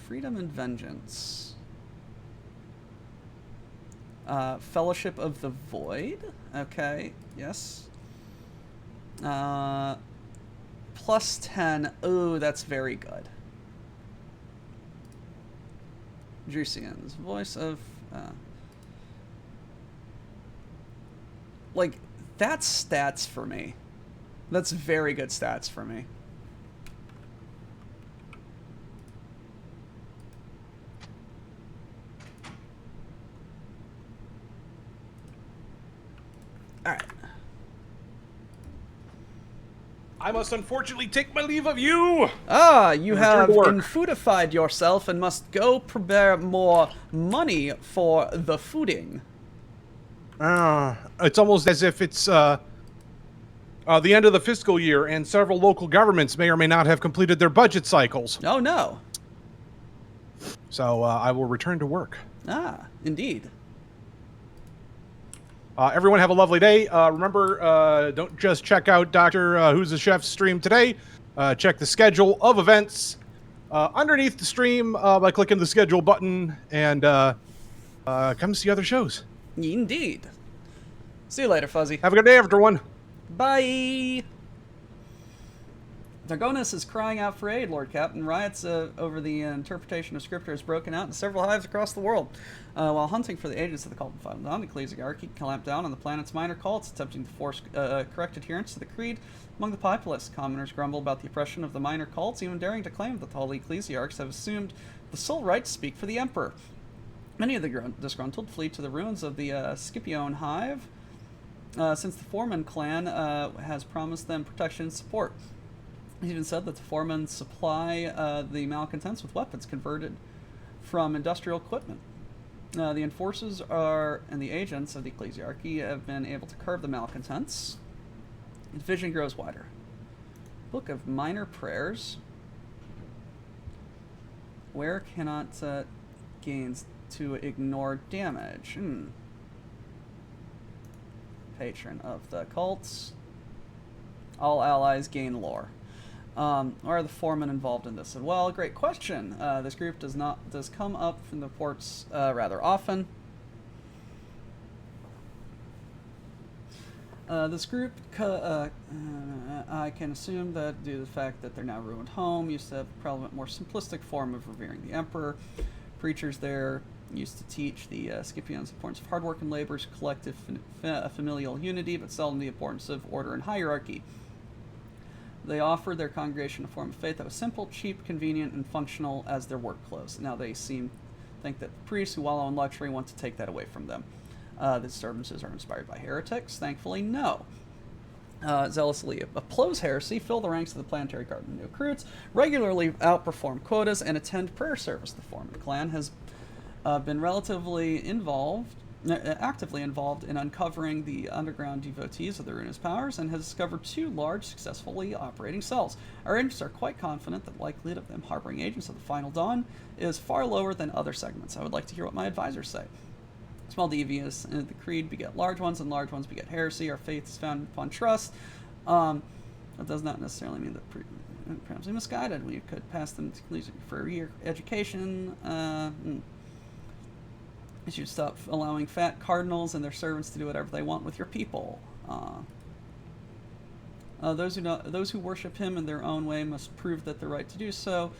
Freedom and Vengeance. Fellowship of the Void. Okay, yes. +10. Ooh, that's very good. Drusian's Voice of... like, that's stats for me. That's very good stats for me. Alright. I must unfortunately take my leave of you. Ah, you Return have to work. infoodified yourself and must go prepare more money for the fooding. It's almost as if it's the end of the fiscal year, and several local governments may or may not have completed their budget cycles. Oh, no. So I will return to work. Ah, indeed. Everyone have a lovely day. Remember, don't just check out Dr. Who's the Chef's stream today. Check the schedule of events underneath the stream by clicking the schedule button, and come see other shows. Indeed. See you later, Fuzzy. Have a good day, everyone. Bye! Dargonus is crying out for aid, Lord Captain. Riots over the interpretation of Scripture has broken out in several hives across the world. While hunting for the agents of the cult of Final Dawn, the Ecclesiarchy clamped down on the planet's minor cults, attempting to force correct adherence to the creed. Among the populace, commoners grumble about the oppression of the minor cults, even daring to claim that the holy ecclesiarchs have assumed the sole right to speak for the Emperor. Many of the disgruntled flee to the ruins of the Scipione hive, since the Foreman clan has promised them protection and support. He even said that the Foremen supply the malcontents with weapons converted from industrial equipment. The enforcers and the agents of the Ecclesiarchy have been able to curb the malcontents. His vision grows wider. Book of Minor Prayers. Where cannot gains to ignore damage? Patron of the cults. All allies gain lore. Are the foremen involved in this as well? Great question. This group does come up in the reports rather often. This group, I can assume that due to the fact that they're now ruined home, used to have probably a more simplistic form of revering the emperor. Preachers there used to teach the Scipiones the importance of hard work and labor's collective familial unity, but seldom the importance of order and hierarchy. They offered their congregation a form of faith that was simple, cheap, convenient, and functional as their work clothes. Now they think that the priests who wallow in luxury want to take that away from them. The disturbances are inspired by heretics? Thankfully, no. Zealously oppose heresy, fill the ranks of the planetary guard with new recruits, regularly outperform quotas, and attend prayer service. The Foreman clan has been actively involved in uncovering the underground devotees of the Ruinous powers and has discovered 2 large, successfully operating cells. Our agents are quite confident that the likelihood of them harboring agents of the Final Dawn is far lower than other segments. I would like to hear what my advisors say. Small devious in the creed beget large ones, and large ones beget heresy. Our faith is founded upon trust. That does not necessarily mean that perhaps misguided. We could pass them to for a year education. You should stop allowing fat cardinals and their servants to do whatever they want with your people. Those who worship him in their own way must prove that they're right to do so.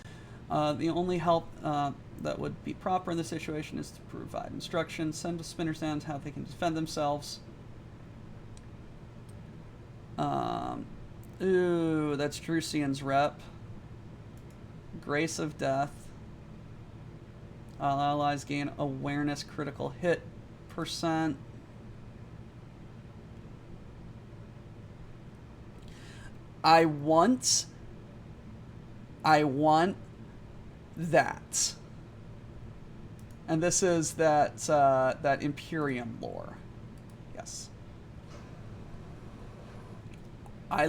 The only help that would be proper in this situation is to provide instruction, send to Spinner's End how they can defend themselves. Ooh, that's Drusian's rep. Grace of Death. All allies gain awareness critical hit percent. I want that. And this is that that Imperium lore. Yes. I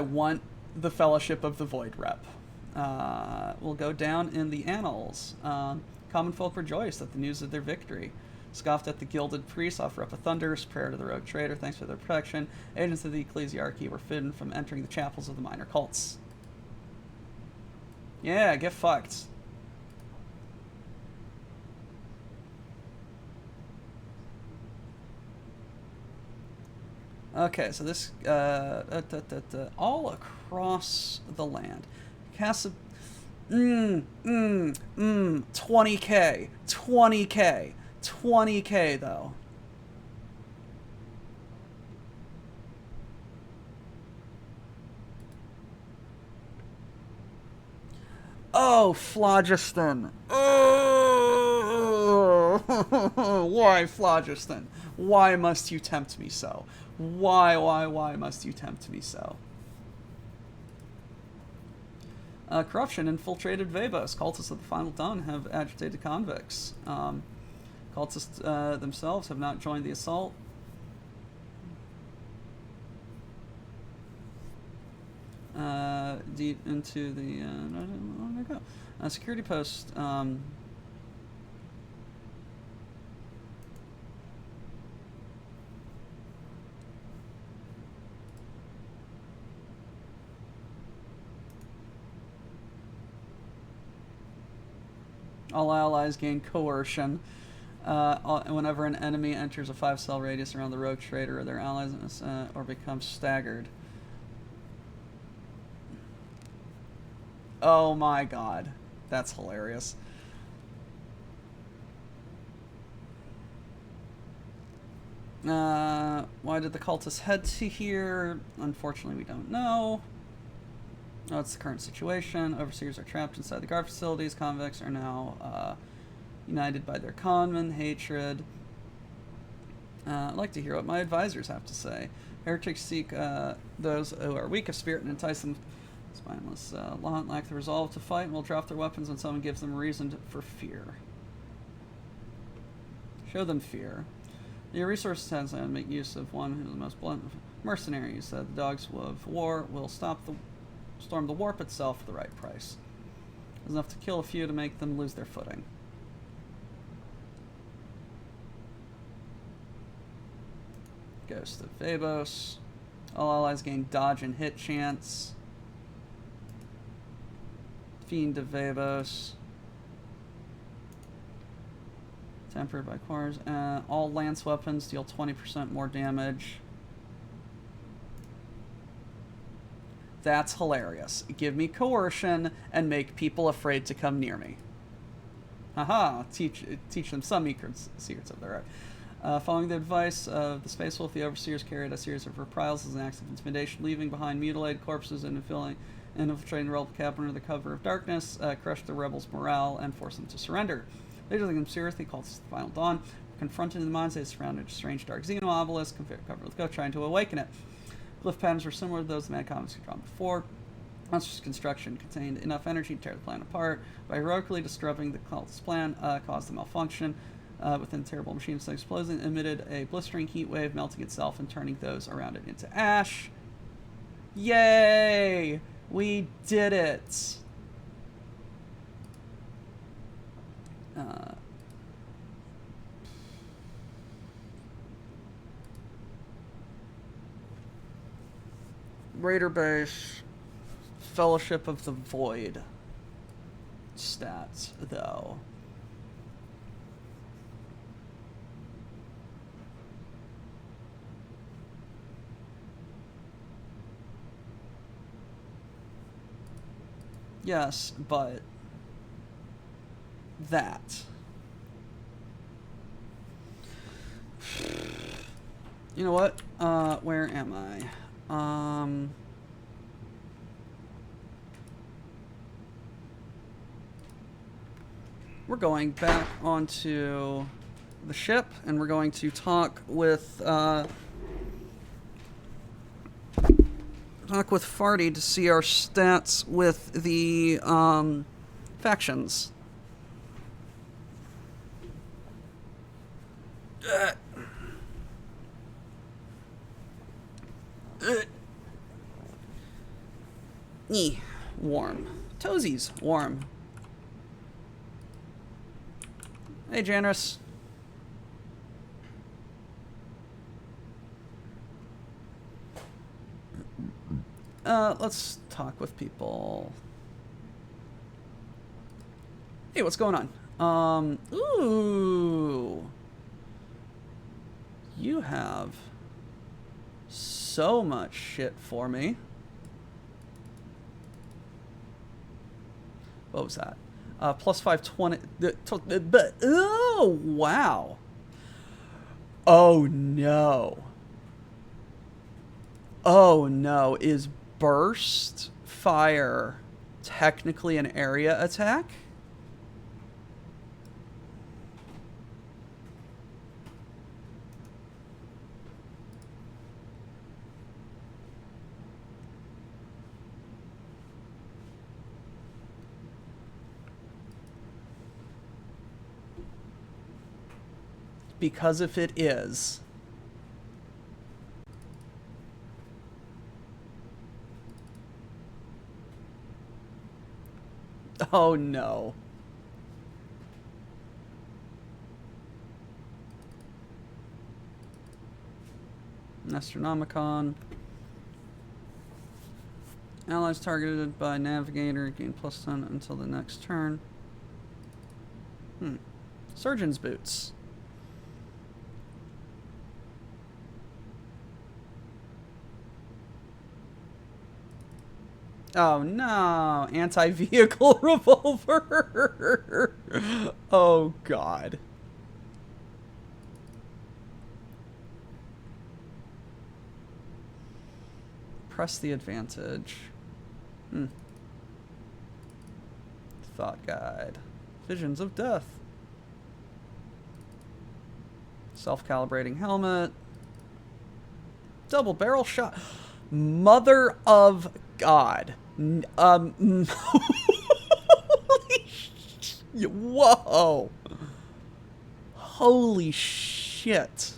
want the Fellowship of the Void rep. Will go down in the annals. Common folk rejoiced at the news of their victory. Scoffed at the gilded priests, offer up a thunderous prayer to the rogue trader, thanks for their protection. Agents of the ecclesiarchy were forbidden from entering the chapels of the minor cults. Yeah, get fucked. Okay, so this, all across the land. Casa, 20k, 20k, 20k though. Oh, Phlogiston. Oh, why Phlogiston? Why must you tempt me so? Why must you tempt me so? Corruption infiltrated Vebos. Cultists of the Final Dawn have agitated convicts. Cultists themselves have not joined the assault. Deep into the... there we go. Security post... all allies gain coercion. Whenever an enemy enters a 5-cell radius around the rogue trader or their allies or becomes staggered. Oh my god. That's hilarious. Why did the cultists head to here? Unfortunately, we don't know. Oh, it's the current situation. Overseers are trapped inside the guard facilities. Convicts are now united by their conman hatred. I'd like to hear what my advisors have to say. Heretics seek those who are weak of spirit and entice them. Spineless lack the resolve to fight and will drop their weapons when someone gives them a reason for fear. Show them fear. Your resources tends to make use of one who is the most blunt mercenaries. The dogs of war will storm the warp itself for the right price. There's enough to kill a few to make them lose their footing. Ghost of Vebos. All allies gain dodge and hit chance. Fiend of Vebos. Tempered by cores. All lance weapons deal 20% more damage. That's hilarious. Give me coercion and make people afraid to come near me. Haha, teach them some secrets of their art. Following the advice of the Space Wolf, the Overseers carried a series of reprisals as an act of intimidation, leaving behind mutilated corpses and infiltrating the rebel camp under the cover of darkness, crushed the rebels' morale, and forced them to surrender. Later, the seriously called the Final Dawn. Confronted in the mines, they surrounded a strange dark Xeno obelisk, covered with gold, trying to awaken it. Glyph patterns were similar to those the Mad Comics had drawn before. Monstrous construction contained enough energy to tear the planet apart. By heroically disrupting the cult's plan, caused a malfunction. Within the terrible machine, so explosion emitted a blistering heat wave, melting itself and turning those around it into ash. Yay! We did it! Raider base, Fellowship of the Void stats, though. Yes, but that. You know what? Where am I? we're going back onto the ship, and we're going to talk with Farty to see our stats with the factions. Warm. Toesies, warm. Hey, Janus. Let's talk with people. Hey, what's going on? Ooh. You have so much shit for me. What was that? Plus 520. Oh, wow. Oh, no. Oh, no. Is burst fire technically an area attack? Because if it is, oh no. Astronomicon. Allies targeted by Navigator gain +10 until the next turn. Surgeon's Boots. Oh no, anti-vehicle revolver. Oh god. Press the advantage. Thought guide. Visions of death. Self-calibrating helmet. Double barrel shot. Mother of God. Whoa. Holy shit.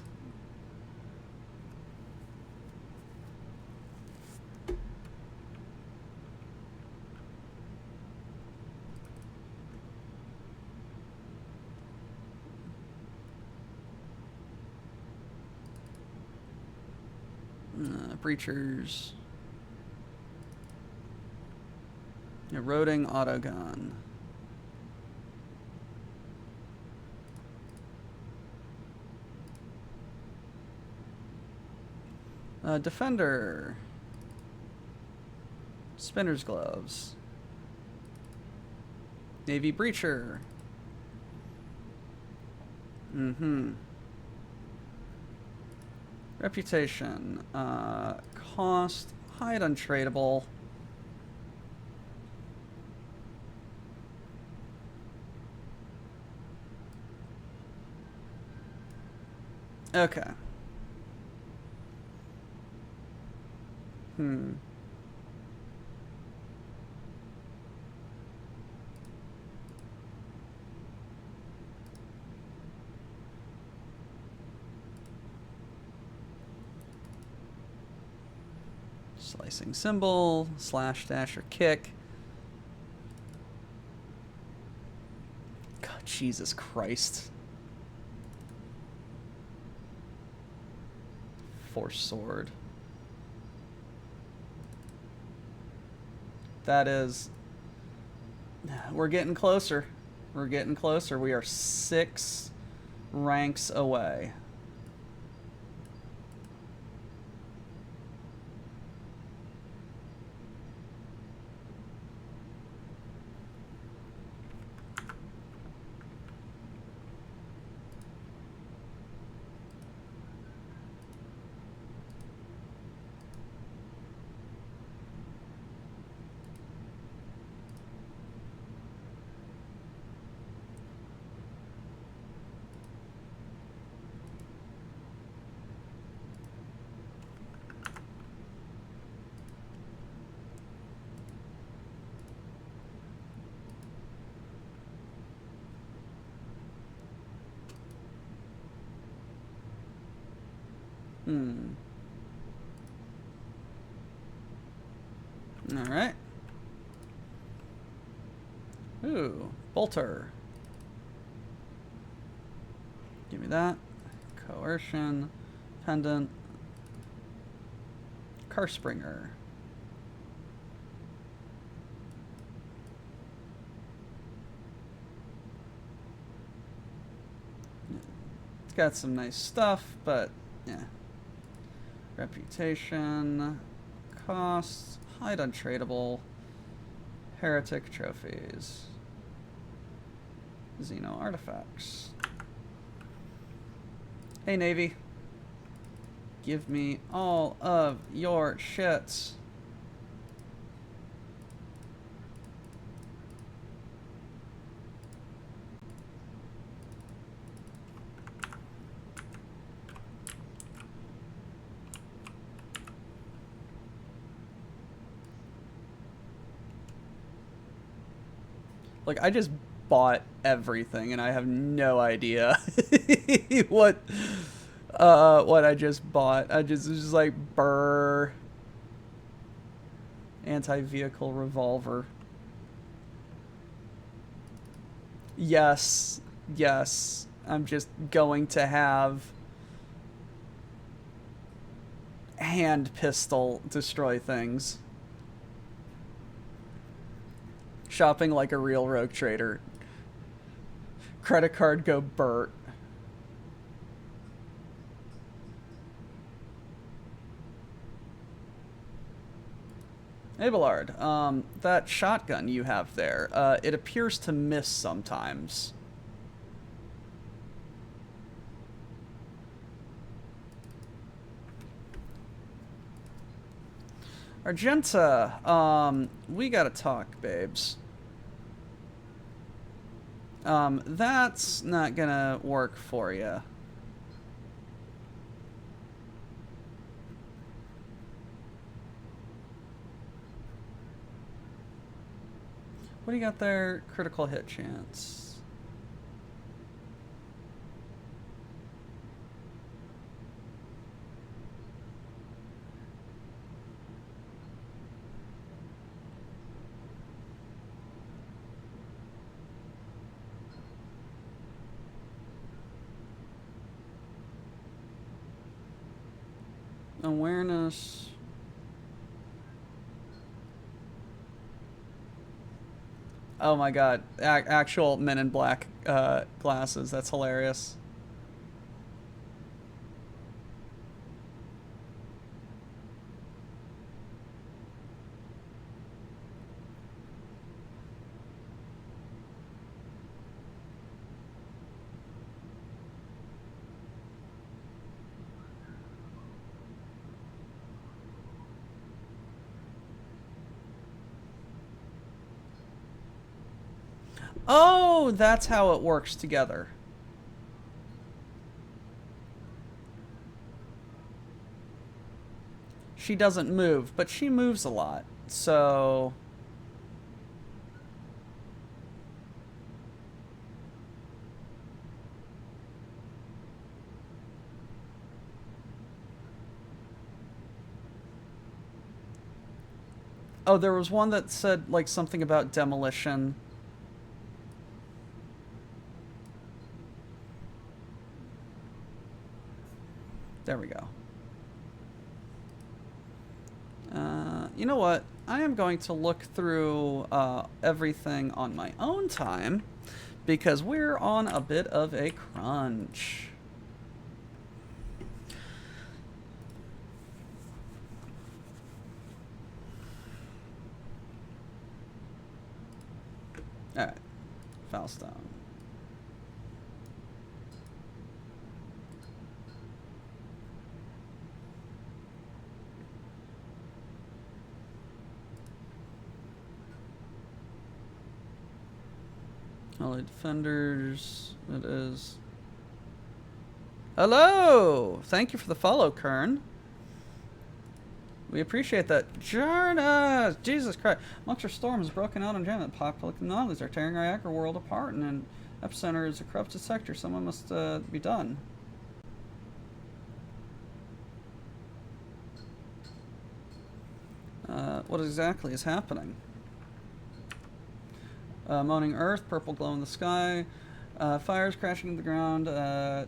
Breachers. Eroding autogun. Defender. Spinner's gloves. Navy breacher. Reputation. Cost. Hide untradeable. Okay. Slicing symbol, slash, dash, or kick. God, Jesus Christ. Force sword. That is... We're getting closer. We're getting closer. We are 6 ranks away. Alright. Ooh, Bolter. Give me that. Coercion. Pendant. Carspringer. It's got some nice stuff, but yeah. Reputation. Costs. Hide untradeable. Heretic trophies. Xeno artifacts. Hey, Navy. Give me all of your shits. Like, I just bought everything, and I have no idea what I just bought. I just was just like burr. Anti-vehicle revolver. Yes, yes. I'm just going to have hand pistol destroy things. Shopping like a real rogue trader. Credit card go Bert. Abelard, that shotgun you have there, it appears to miss sometimes. Argenta, we gotta talk, babes. That's not gonna work for you. What do you got there? Critical hit chance. Awareness. Oh my god, actual Men in Black glasses. That's hilarious. Oh, that's how it works together. She doesn't move, but she moves a lot, so... Oh, there was one that said, like, something about demolition. There we go. You know what? I am going to look through everything on my own time because we're on a bit of a crunch. Alright. Foulstone. Allied Defenders, it is. Hello! Thank you for the follow, Kern. We appreciate that. Jarna! Jesus Christ. Monster Storm has broken out on Janet. Popular anomalies are tearing our Agra world apart, and an epicenter is a corrupted sector. Someone must be done. What exactly is happening? Moaning earth, purple glow in the sky, fires crashing to the ground,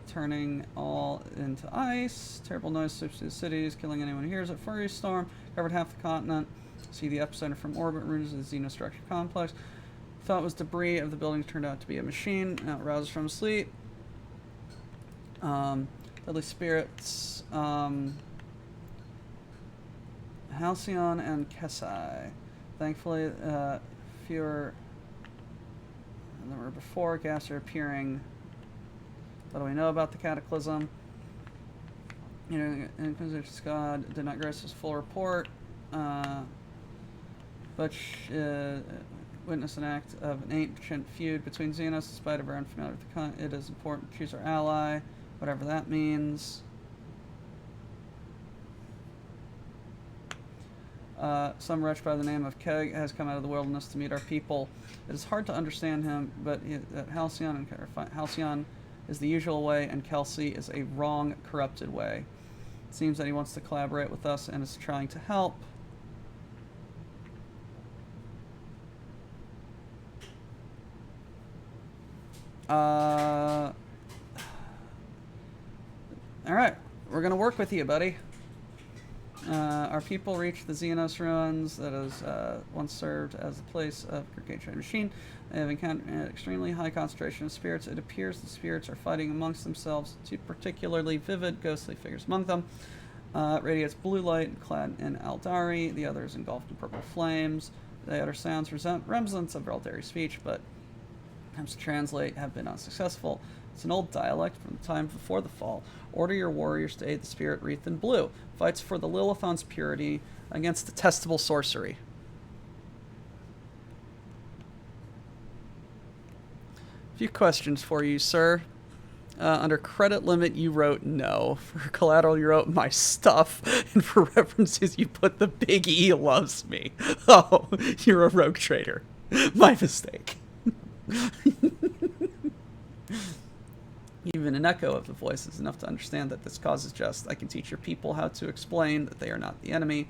turning all into ice. Terrible noise sweeps through the cities, killing anyone who hears it. Furry storm covered half the continent. See the epicenter from orbit, ruins of the xenostructure complex. Thought it was debris of the building turned out to be a machine. Now it rouses from sleep. Deadly spirits. Halcyon and Kesai. Thankfully, fewer than there were before. Gas are appearing. What do we know about the cataclysm? You know, Inquisitor's God did not grace his full report. But witness an act of an ancient feud between Xenos. In spite of our unfamiliar with the content, it is important to choose our ally, whatever that means. Some wretch by the name of Keg has come out of the wilderness to meet our people. It is hard to understand him, but Halcyon is the usual way, and Kelsey is a wrong, corrupted way. It seems that he wants to collaborate with us and is trying to help. Alright, we're gonna work with you, buddy. Our people reached the Xenos ruins that has once served as the place of Gargantuan machine. They have encountered an extremely high concentration of spirits. It appears the spirits are fighting amongst themselves, two particularly vivid, ghostly figures among them. Radiates blue light, clad in Aldari. The other is engulfed in purple flames. They utter sounds remnants of Aldari speech, but attempts to translate have been unsuccessful. It's an old dialect from the time before the fall. Order your warriors to aid the spirit wreathed in blue. Fights for the Lilithon's purity against detestable sorcery. A few questions for you, sir. Under credit limit, you wrote no. For collateral, you wrote my stuff. And for references, you put the Big E loves me. Oh, you're a rogue trader. My mistake. Even an echo of the voice is enough to understand that this cause is just. I can teach your people how to explain that they are not the enemy.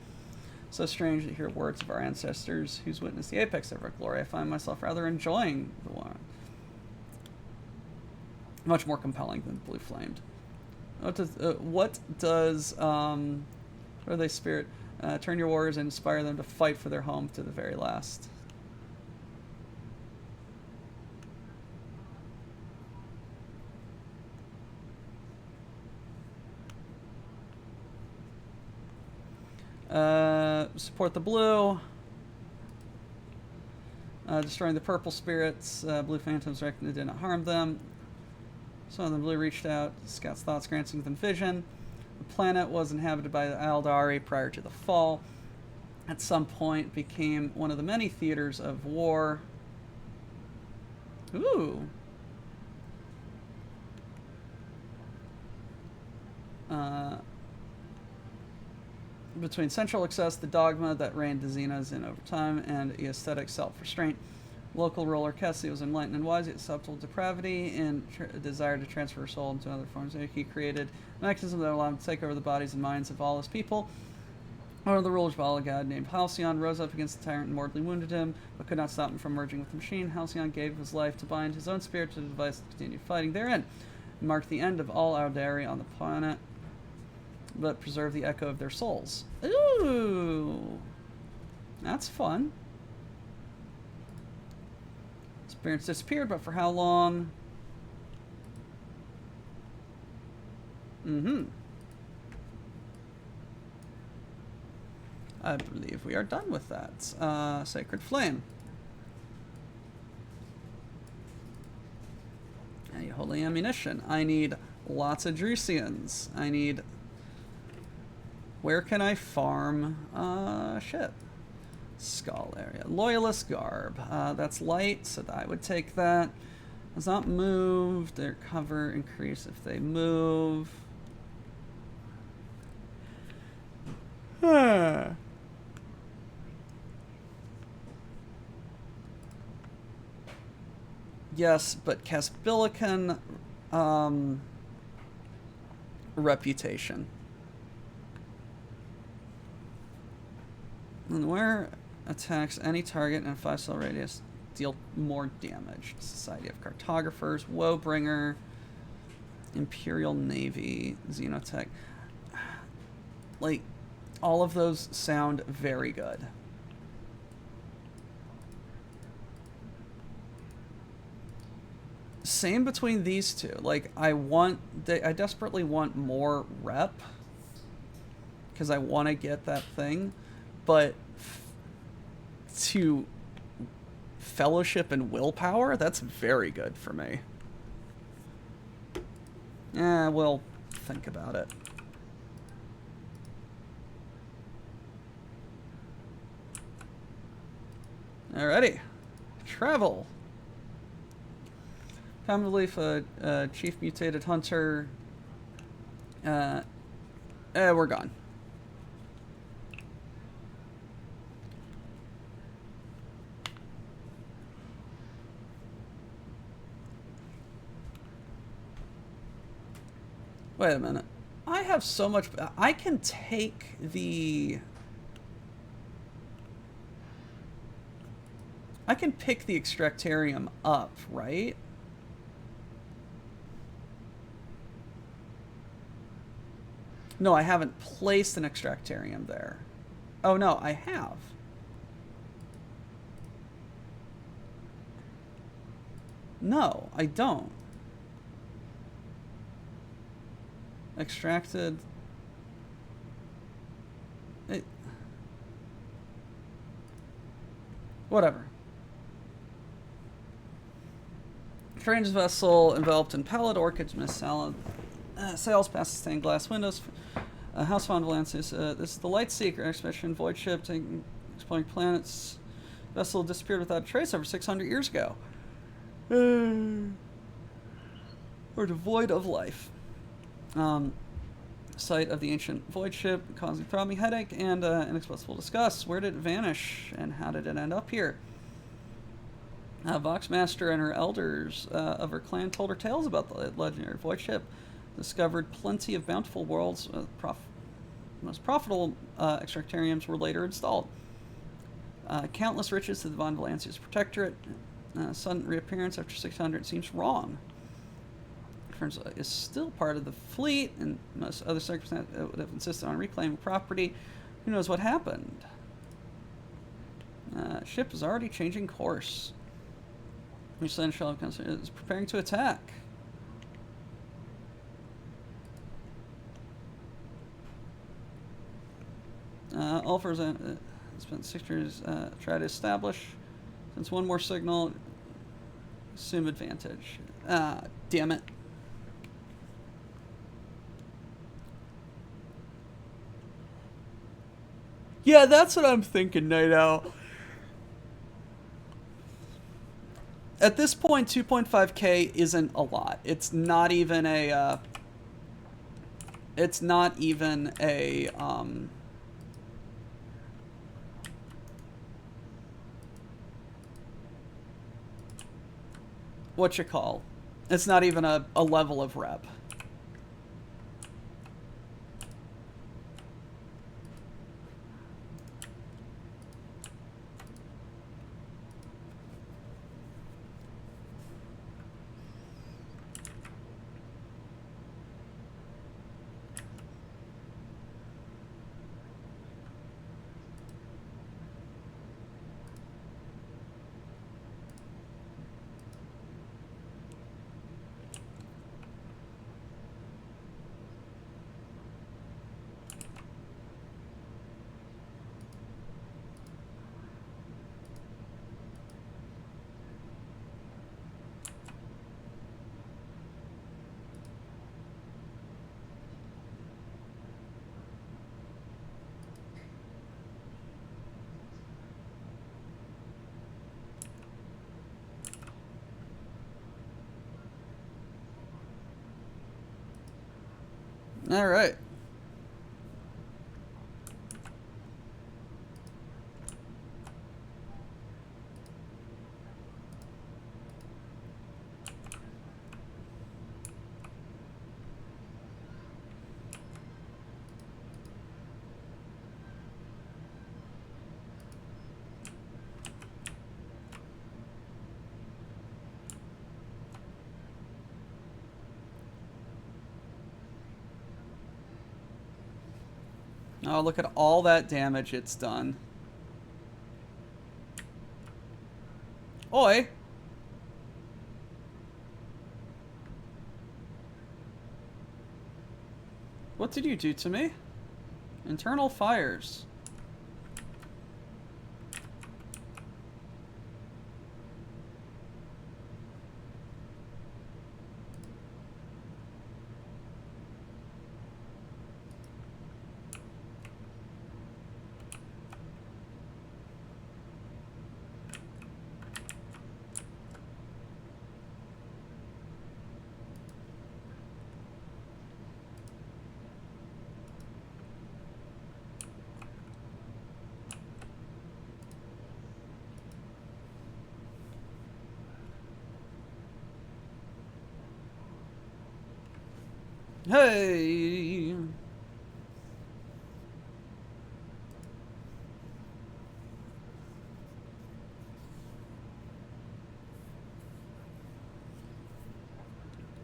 So strange to hear words of our ancestors who's witnessed the apex of our glory. I find myself rather enjoying the one. Much more compelling than Blue Flamed. What are they, spirit? Turn your warriors and inspire them to fight for their home to the very last. Support the blue. Destroying the purple spirits. Blue phantoms reckoned it did not harm them. Some of the blue reached out. Scout's thoughts granting them vision. The planet was inhabited by the Aldari prior to the fall. At some point became one of the many theaters of war. Ooh. Between central excess, the dogma that reigned the Xenos in over time, and the aesthetic self-restraint. Local ruler Kessie was enlightened and wise, yet subtle depravity and desire to transfer her soul into other forms. He created a mechanism that allowed him to take over the bodies and minds of all his people. One of the rulers, a god named Halcyon, rose up against the tyrant and mortally wounded him, but could not stop him from merging with the machine. Halcyon gave his life to bind his own spirit to the device to continue fighting therein. It marked the end of all Aldari on the planet, but preserve the echo of their souls. Ooh, that's fun. Spirits disappeared, but for how long? I believe we are done with that. Sacred Flame. I need holy ammunition. I need lots of Drusians. I need... Where can I farm shit? Skull area. Loyalist garb. That's light, so I would take that. Does not move. Their cover increase if they move. Yes, but Casbilican reputation. And where attacks any target in a 5-cell radius, deal more damage. Society of Cartographers, Woebringer, Imperial Navy, Xenotech. Like, all of those sound very good. Same between these two. Like, I desperately want more rep because I want to get that thing, but to fellowship and willpower, that's very good for me. We'll think about it. Alrighty. Travel. Common belief, chief mutated hunter. We're gone. Wait a minute. I have so much. I can take the. I can pick the Extractarium up, right? No, I haven't placed an Extractarium there. Oh, no, I have. No, I don't. Extracted. Whatever. Strange vessel enveloped in pallid orchids, mist salad. Sails past stained glass windows. House Von Valancius. This is the Lightseeker expedition. Void ship exploring planets. Vessel disappeared without a trace over 600 years ago. Or devoid of life. Site of the ancient void ship, causing throbbing headache and inexplicable disgust. Where did it vanish, and how did it end up here? Voxmaster and her elders of her clan told her tales about the legendary void ship. Discovered plenty of bountiful worlds. Most profitable extractariums were later installed. Countless riches to the Von Valancius Protectorate. Sudden reappearance after 600 seems wrong. Is still part of the fleet, and most other circumstances would have insisted on reclaiming property. Who knows what happened? Ship is already changing course. Michelin Shell is preparing to attack. Ulfers spent 6 years try to establish. Since one more signal, assume advantage. Damn it. Yeah, that's what I'm thinking, Night Owl. At this point, 2.5k isn't a lot. It's not even a. It's not even a. What you call? It's not even a level of rep. All right. Oh, look at all that damage it's done. Oi! What did you do to me? Internal fires. Hey!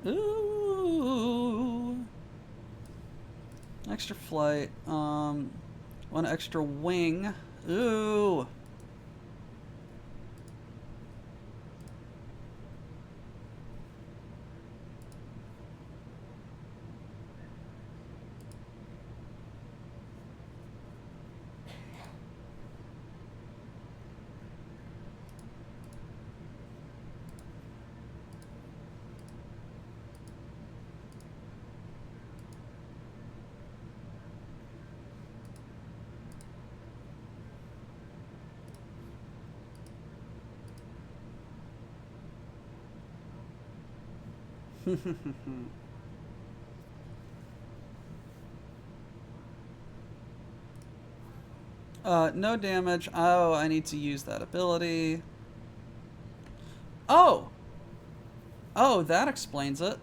Ooh! Extra flight. One extra wing. Ooh! No damage. Oh, I need to use that ability. Oh! Oh, that explains it.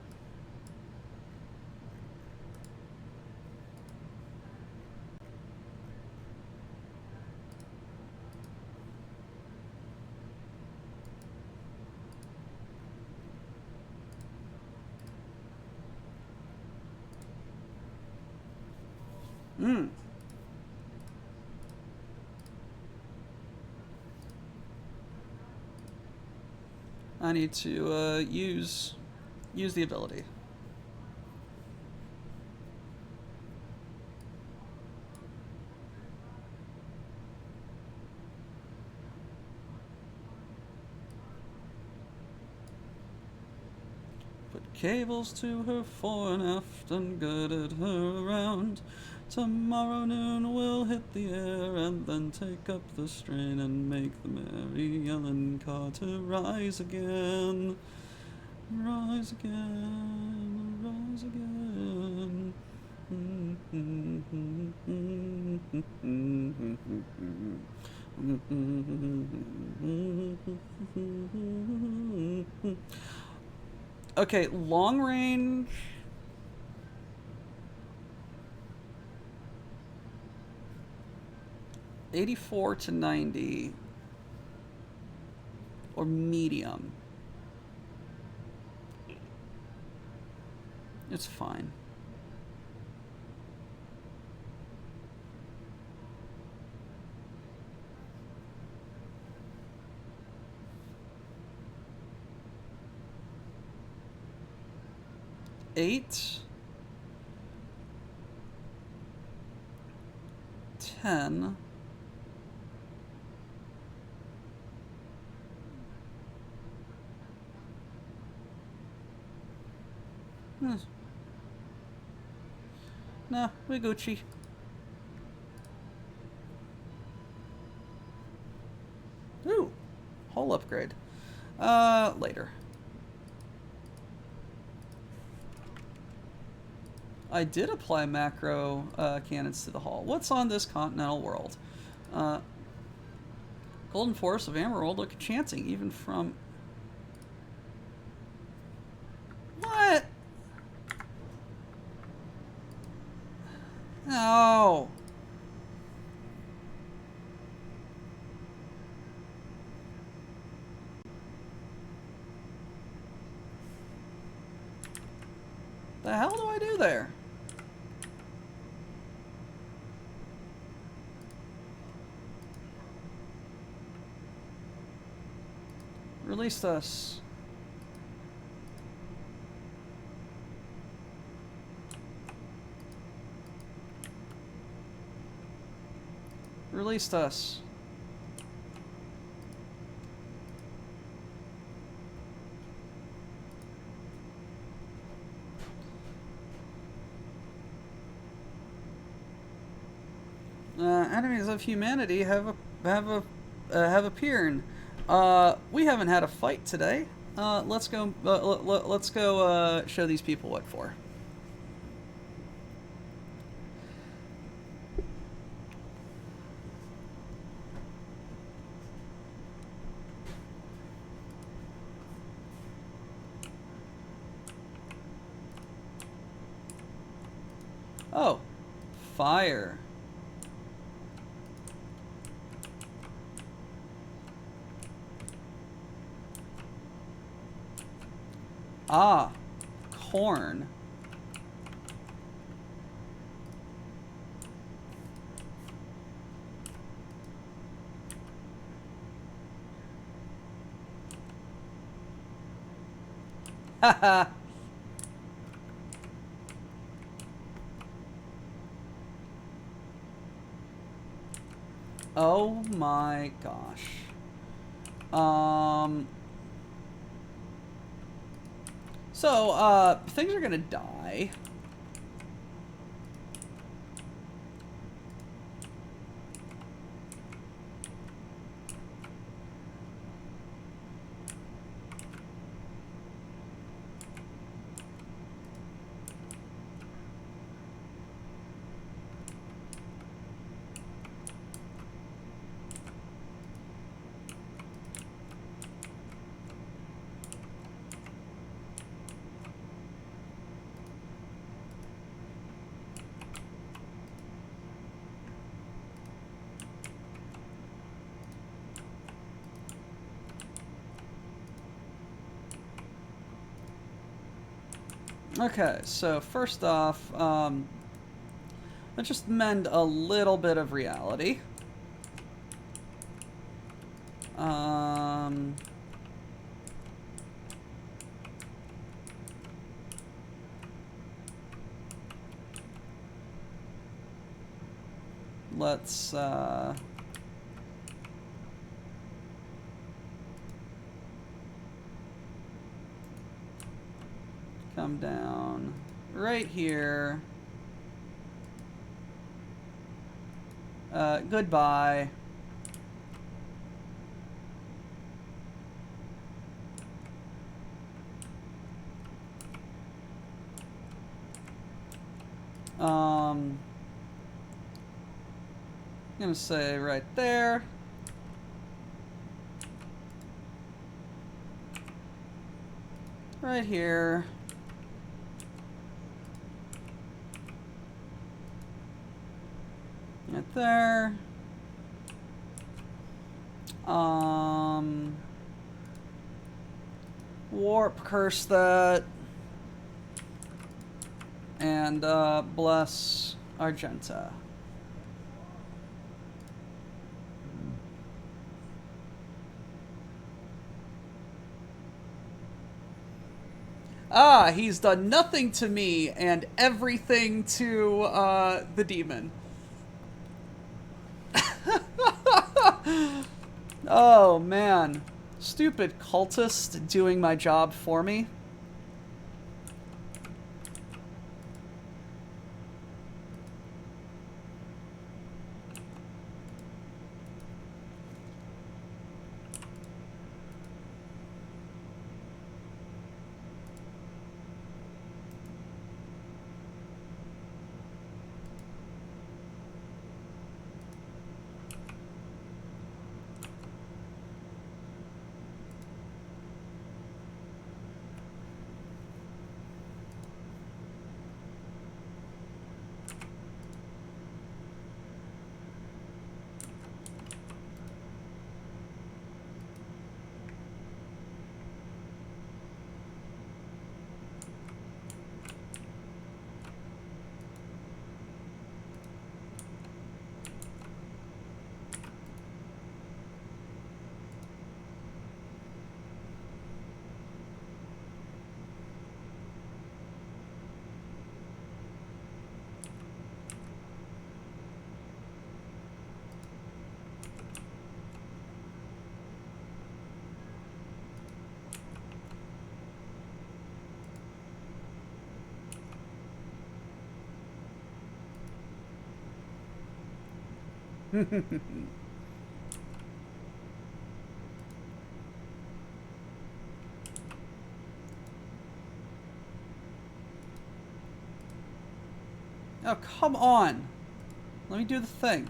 Hmm. I need to use the ability. Put cables to her fore and aft and girded her around. Tomorrow noon we'll hit the air and then take up the strain and make the Mary Ellen Carter rise again. Rise again, rise again. Okay, long range. $84 to $90 or medium. It's fine. Eight, 10. Nah, we Gucci. Ooh, hull upgrade. Later. I did apply macro cannons to the hull. What's on this continental world? Golden Forest of Emerald look enchanting, even from... What? No. The hell do I do there? Release us. Released us. Enemies of humanity have appeared. We haven't had a fight today. Let's go. Let's go show these people what for. Oh, fire. Ah, corn. Haha. Oh my gosh. So, things are gonna die. Okay, so first off, let's just mend a little bit of reality. Let's, come down right here. Goodbye. I'm gonna say right there. Right here. Right there. Warp curse that. And bless Argenta. Ah, he's done nothing to me and everything to the demon. Oh man, stupid cultist doing my job for me. Oh, come on. Let me do the thing.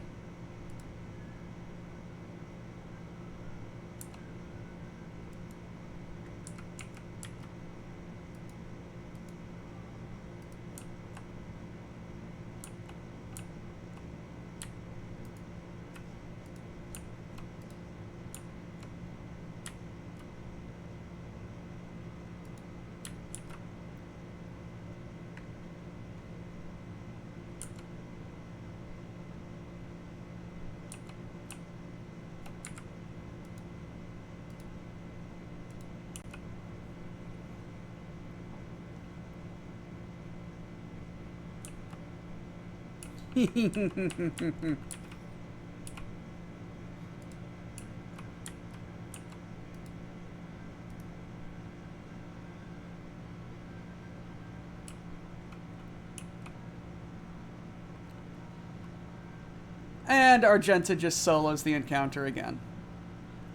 And Argenta just solos the encounter again.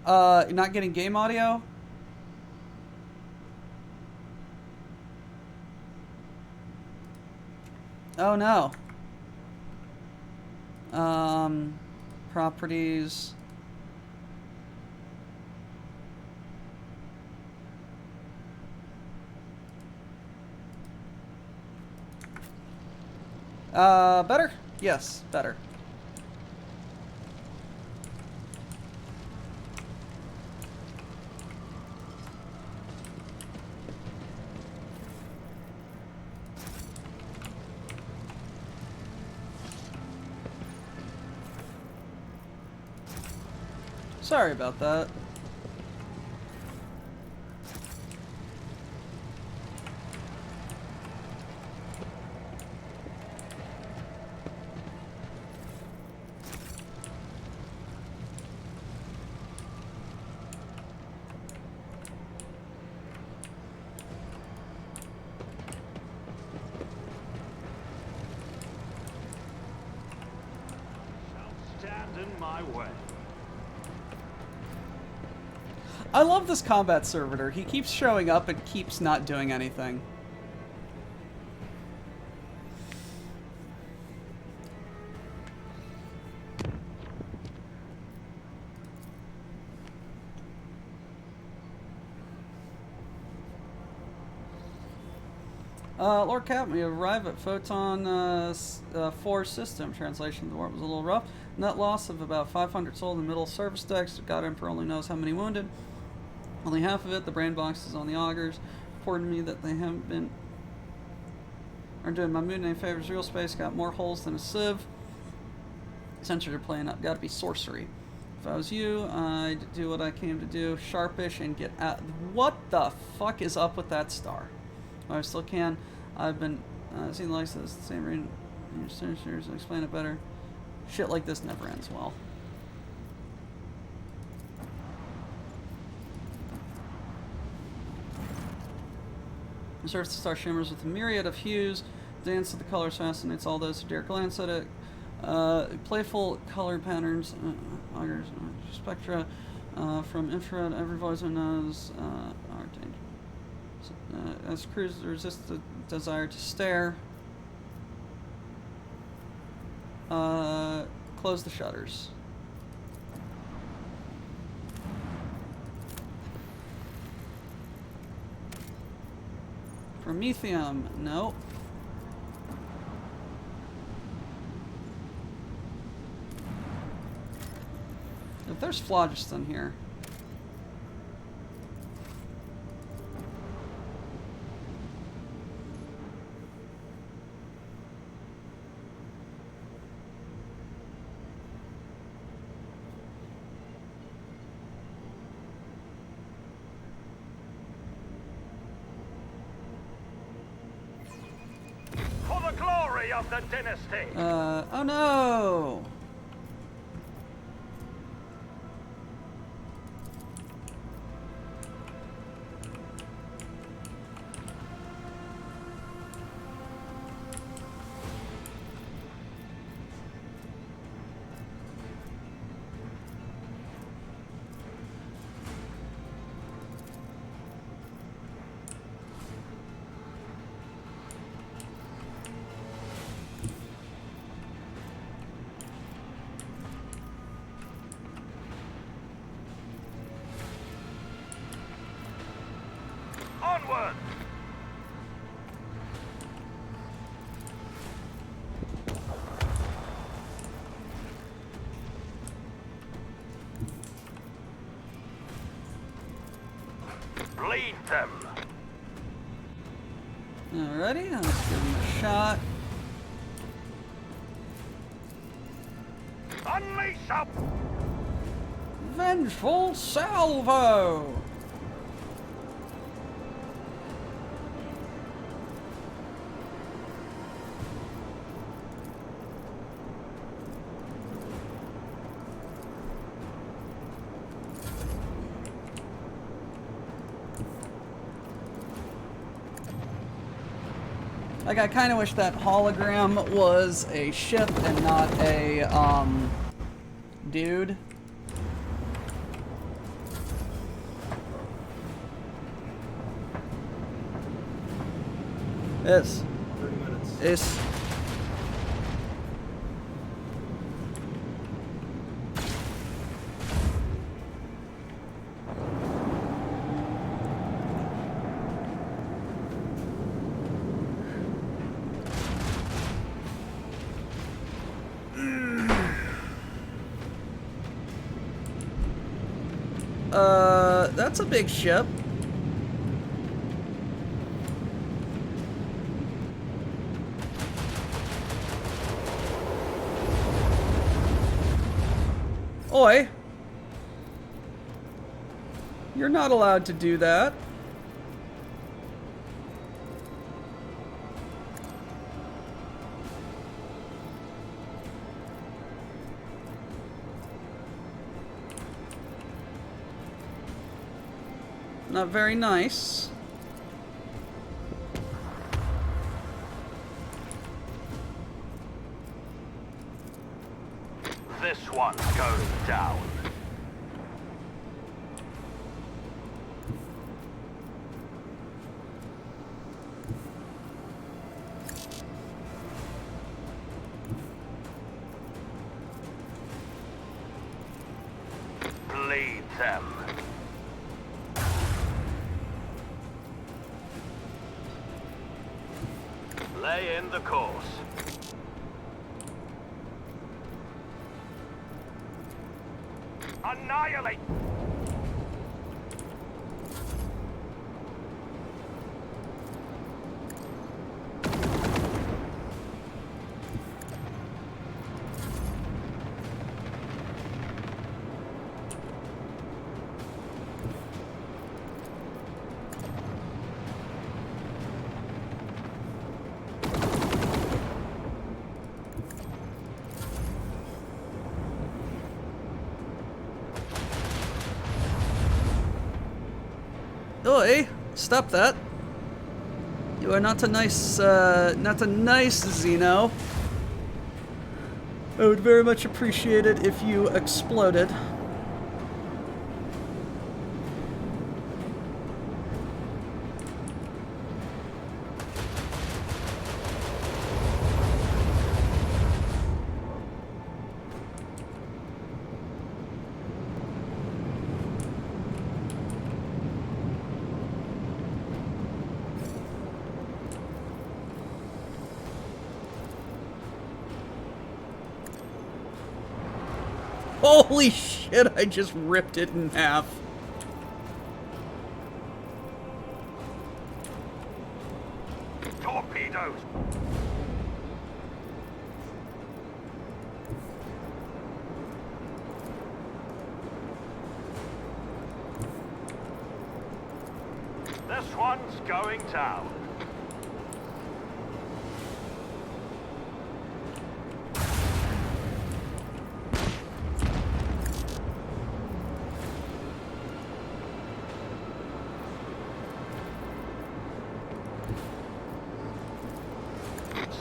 Not getting game audio? Oh no. Properties. Better? Yes, better. Sorry about that. Stand in my way. I love this combat servitor. He keeps showing up and keeps not doing anything. Lord Captain, we arrive at Photon 4 system. Translation of the warp was a little rough. Net loss of about 500 soul in the middle service decks. God Emperor only knows how many wounded. Only half of it. The brain box is on the augers. Reported to me that they haven't been... are doing my moon name favors real space. Got more holes than a sieve. Sensors are playing up. Gotta be sorcery. If I was you, I'd do what I came to do. Sharpish and get out. What the fuck is up with that star? I still can. I've been seeing the likes of this same reading. Sensors explain it better. Shit like this never ends well. The surface of the star shimmers with a myriad of hues. The dance of the colors fascinates all those who dare glance at it. Playful color patterns, augers, spectra from infrared. Every voicer knows are dangerous. As crews resist the desire to stare. Close the shutters. Promethium, no. If there's phlogiston here. For the glory of the dynasty! Oh no! them. Alrighty, let's give him a shot. Unleash up! Vengeful salvo! Like, I kind of wish that hologram was a ship and not a, dude. Yes. 30 minutes. Yes. That's a big ship. Oi! You're not allowed to do that. Not very nice. This one goes down. Bleed them. Lay in the course. Annihilate! Oi! Stop that. You are not a nice Xeno. I would very much appreciate it if you exploded. Holy shit, I just ripped it in half. Torpedoes! This one's going down.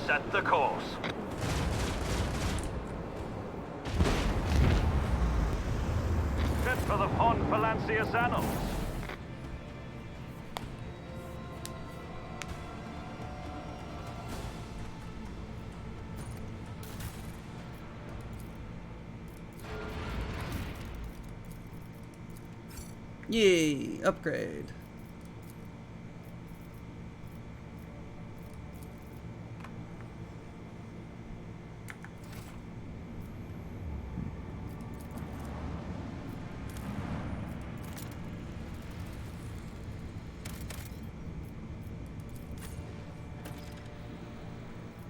Set the course. Fit for the Pont Valancius annals. Yay, upgrade.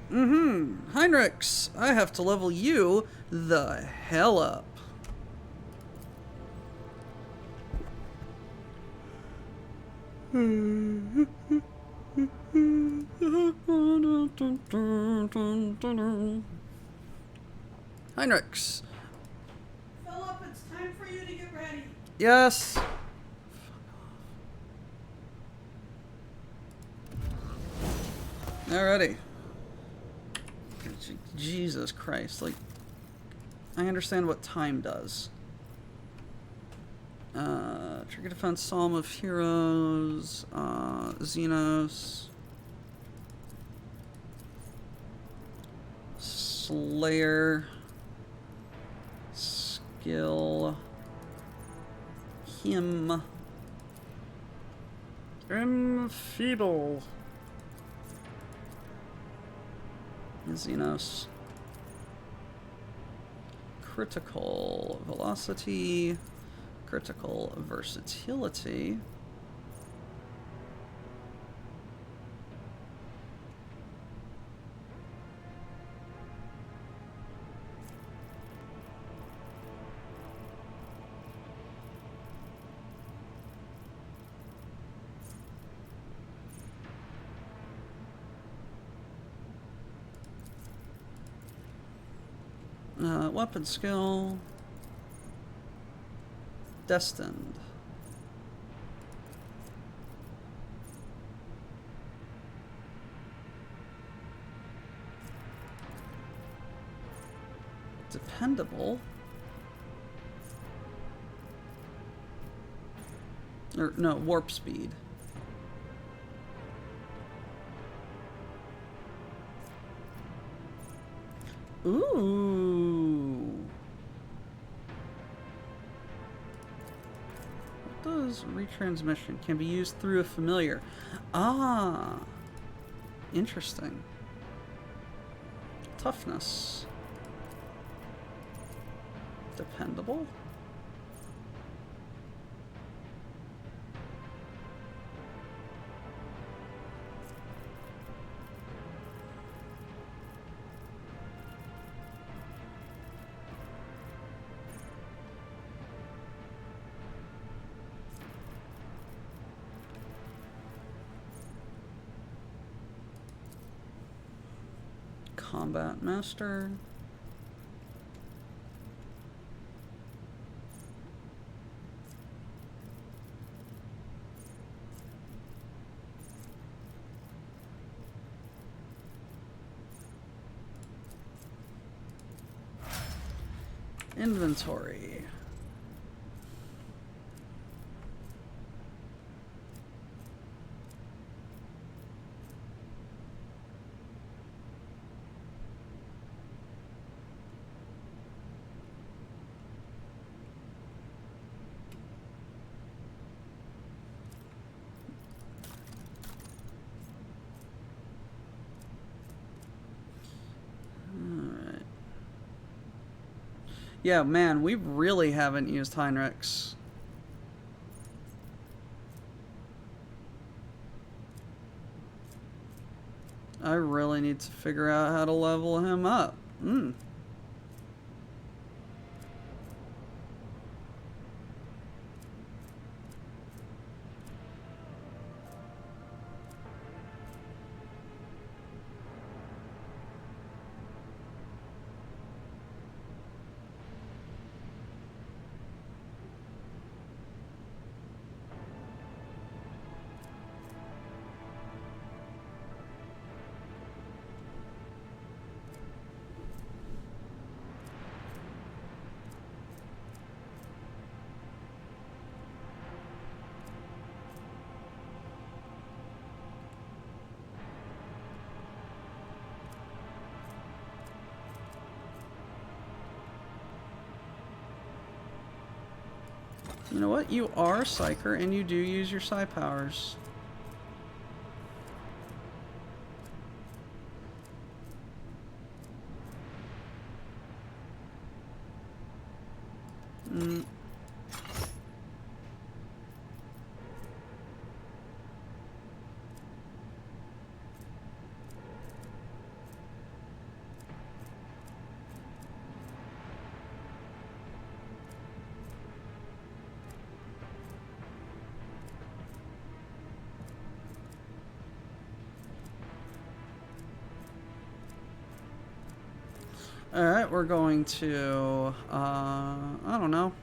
Heinrichs, I have to level you the hell up. Heinrichs. Philip, it's time for you to get ready. Yes. Alrighty. Jesus Christ, like, I understand what time does. Trigger Defense, Psalm of Heroes, Xenos, Slayer, Skill, Him, Enfeeble, Xenos, Critical Velocity, Critical Versatility, weapon skill, Destined, Dependable, or no, Warp Speed. Ooh. What does retransmission? Can be used through a familiar. Ah. Interesting. Toughness. Dependable. Combat Master. Inventory. Yeah, man, we really haven't used Heinrichs. I really need to figure out how to level him up. You know what? You are a Psyker, and you do use your Psi powers. Alright, we're going to, I don't know.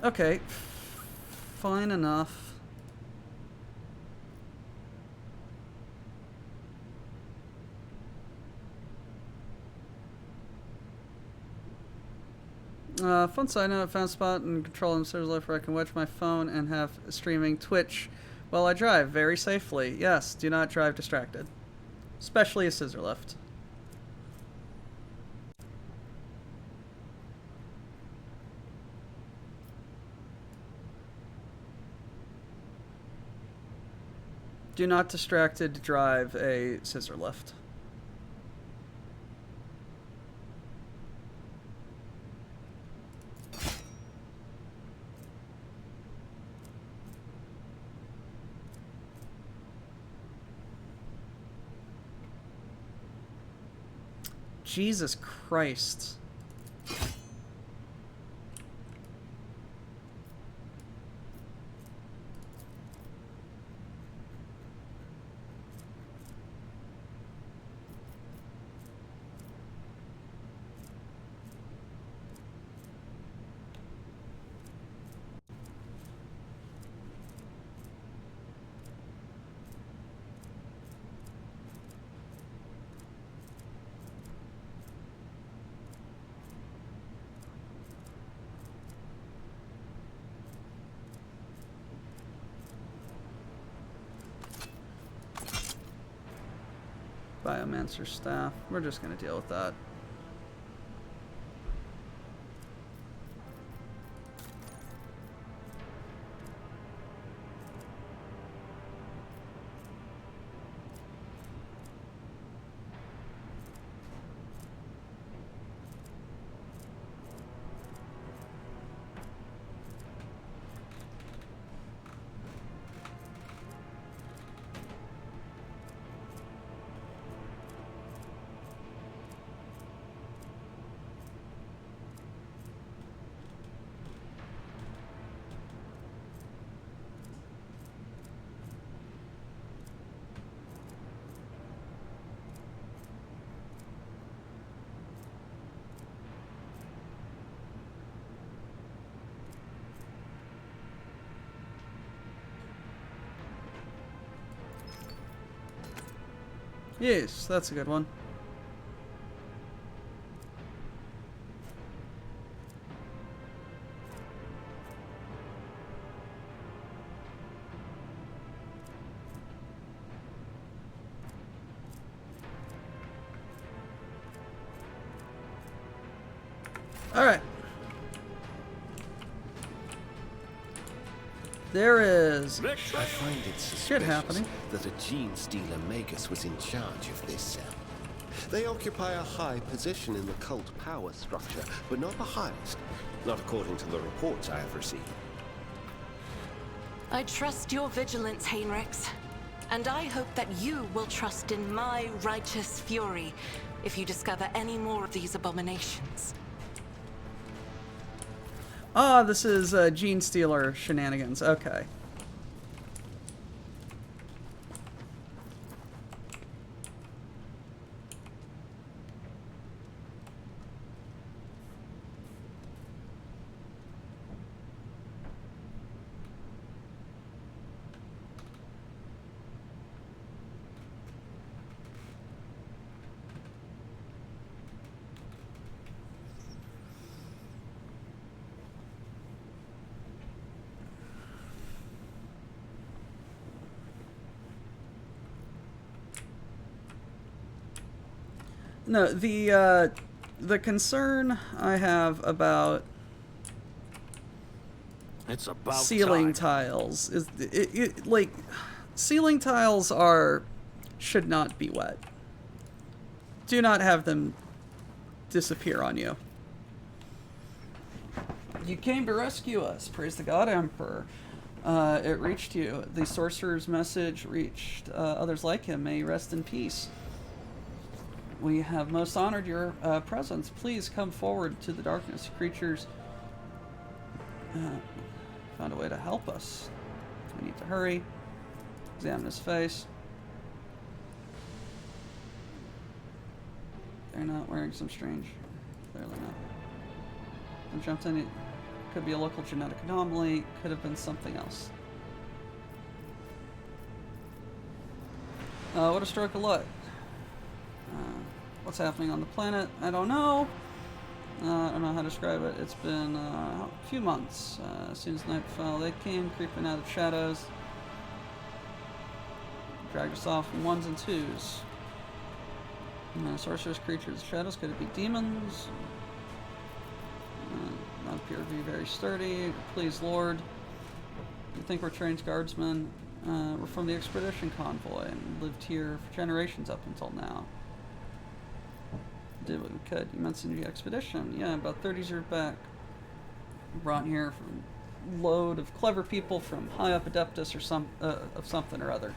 Okay, fine enough. Fun side note, found a spot and control in Scissor Lift where I can watch my phone and have streaming Twitch while I drive very safely. Yes, do not drive distracted. Especially a Scissor Lift. Do not distracted drive a scissor lift. Jesus Christ. Biomancer staff. We're just going to deal with that. Yes, that's a good one. All right. There is Victory! I find it shit suspicious happening. that a gene stealer Magus was in charge of this cell. They occupy a high position in the cult power structure, but not the highest. Not according to the reports I have received. I trust your vigilance, Heinrichs. And I hope that you will trust in my righteous fury if you discover any more of these abominations. Ah, this is Gene Stealer shenanigans. Okay. No, the concern I have about It's about ceiling time. tiles is like ceiling tiles should not be wet. Do not have them disappear on you. You came to rescue us. Praise the God Emperor. It reached you. The sorcerer's message reached others like him. May he rest in peace. We have most honored your presence. Please come forward to the darkness. Creatures found a way to help us. We need to hurry. Examine his face. They're not wearing some strange... Clearly not. I jumped in. It could be a local genetic anomaly. Could have been something else. What a stroke of luck. What's happening on the planet? I don't know. I don't know how to describe it. It's been a few months. As soon as night fell, they came creeping out of shadows. Dragged us off in ones and twos. Sorcerers, creatures, shadows. Could it be demons? Not appear to be very sturdy. Please, Lord. You think we're trained guardsmen? We're from the expedition convoy and lived here for generations up until now. Did what we could. You mentioned the expedition. Yeah, about 30 years back. Brought here from a load of clever people from high up Adeptus or of something or other.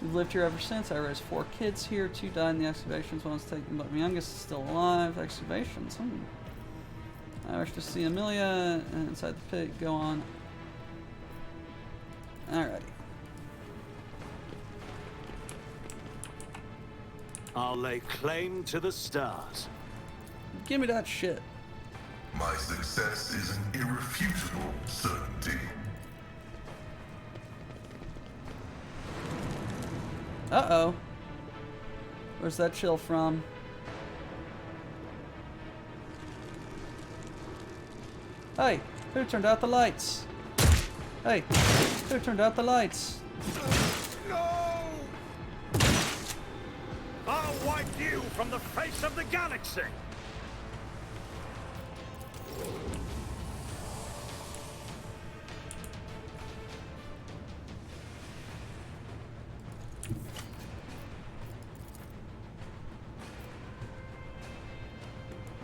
We've lived here ever since. I raised 4 kids here. 2 died in the excavations. One was taken, but my youngest is still alive. Excavations. I wish to see Amelia inside the pit. Go on. Alrighty. I'll lay claim to the stars. Give me that shit. My success is an irrefutable certainty. Uh-oh. Where's that chill from? Hey, who turned out the lights? Hey, who turned out the lights? No! I'll wipe you from the face of the galaxy!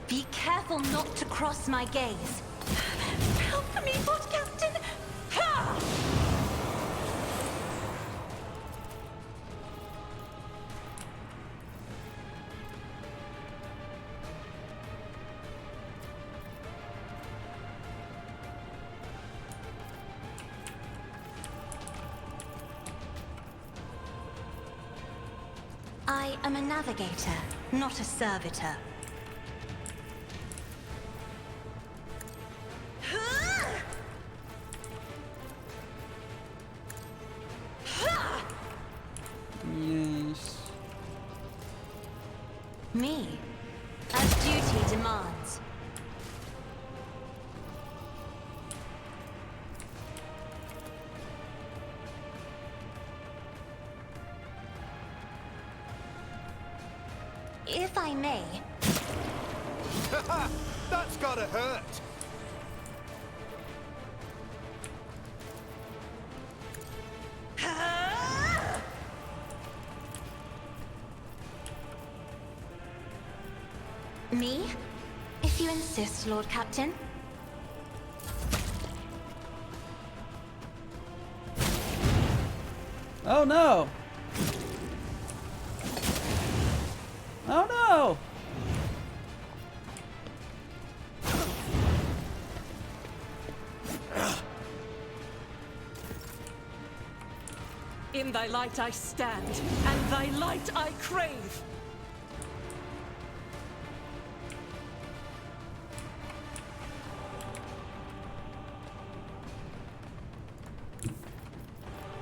Be careful not to cross my gaze. Help me, Bot Captain! Ha! I am a navigator, not a servitor. Yes. Me, as duty demands. If I may. That's gotta hurt! Me? If you insist, Lord Captain. Oh no! Oh no! In thy light I stand, and thy light I crave.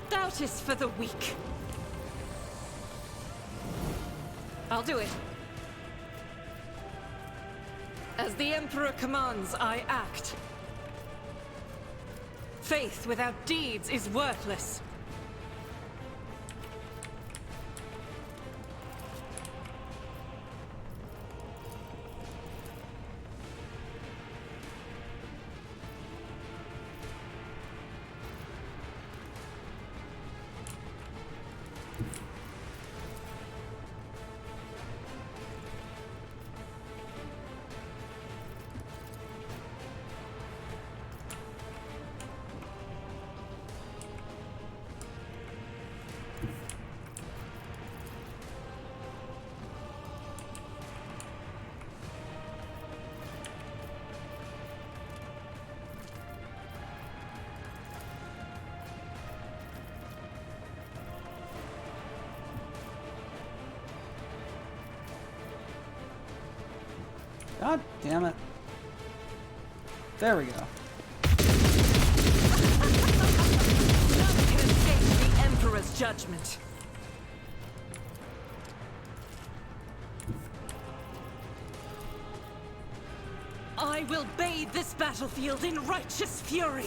Doubt is for the weak. I'll do it. As the Emperor commands, I act. Faith without deeds is worthless. God damn it. There we go. None can escape the Emperor's judgment. I will bathe this battlefield in righteous fury.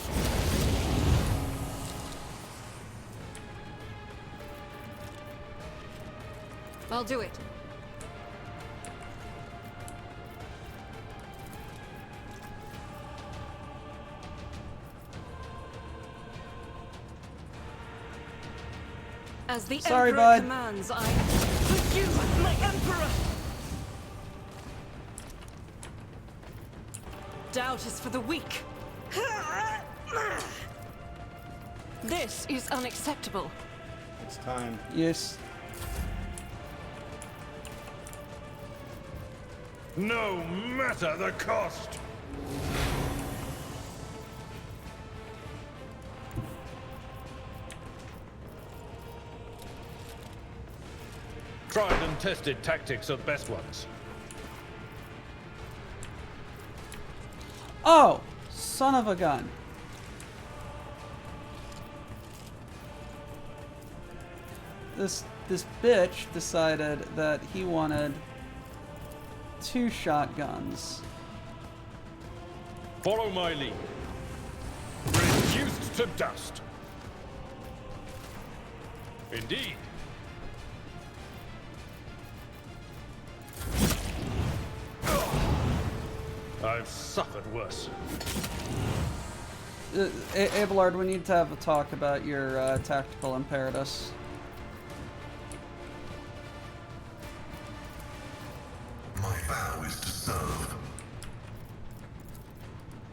I'll do it. As the Sorry, Emperor bud. commands, for you, my Emperor! Doubt is for the weak. This is unacceptable. It's time. Yes. No matter the cost. Tried and tested tactics are the best ones. Oh! Son of a gun. This bitch decided that he wanted 2 shotguns. Follow my lead. Reduced to dust. Indeed. I've suffered worse. Abelard, we need to have a talk about your tactical imperatives. My vow is to serve.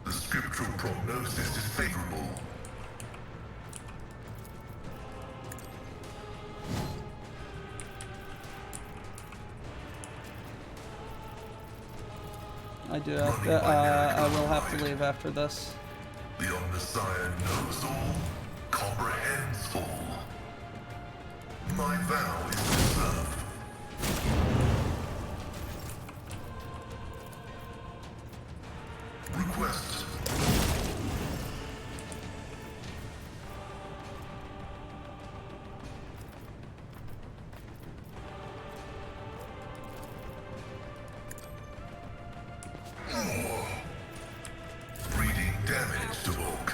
The scriptural prognosis is favorable. I do have to, I will have to leave after this. The Omnissiah knows all, comprehends all. My vow is to serve. Request. Reading damage to Oak.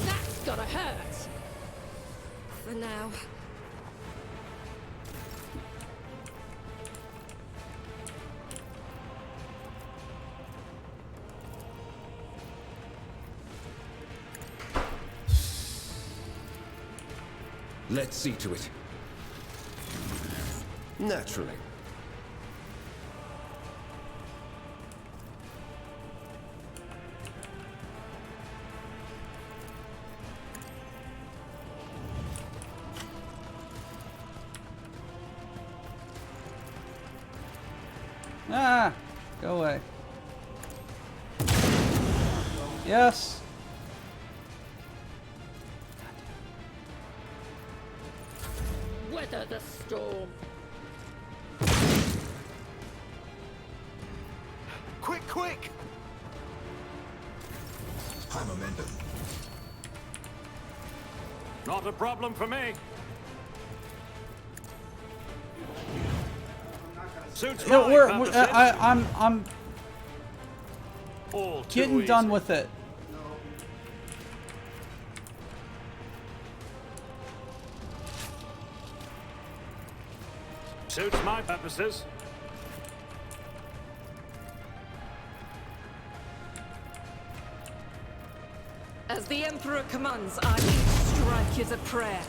That's gotta hurt. For now. Let's see to it. Naturally. Ah! Go away. Yes! Weather the storm. Quick, quick! High momentum. Not a problem for me. Suits No, my purposes. I'm All too getting easy. done with it. Suits my purposes. As the Emperor commands, each strike is a prayer.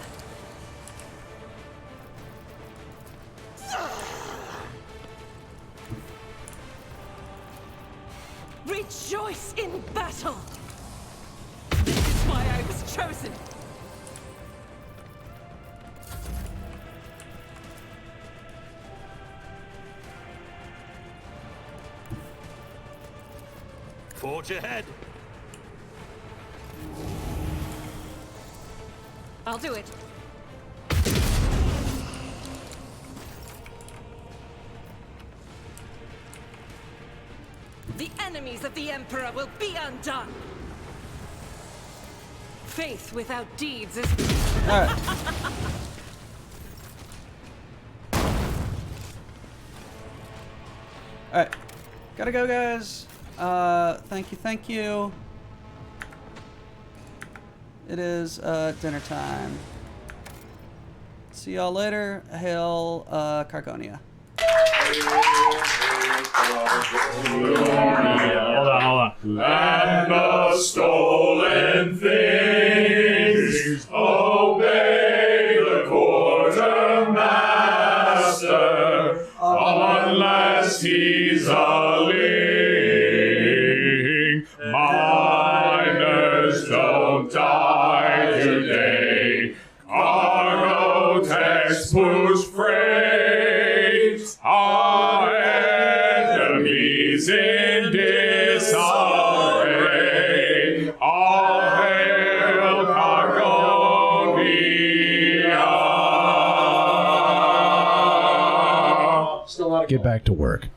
Rejoice in battle! This is why I was chosen! Forge ahead. I'll do it. the enemies of the Emperor will be undone. Faith without deeds is... Alright. Alright. Gotta go, guys. Thank you. It is, dinner time. See y'all later. Hail, Carconia. Hold on. And the stolen things obey the quartermaster unless he's a ling. Miners don't die today. Cargo techs push freight. Our enemies in disarray. All hail Cargonia. Get back to work.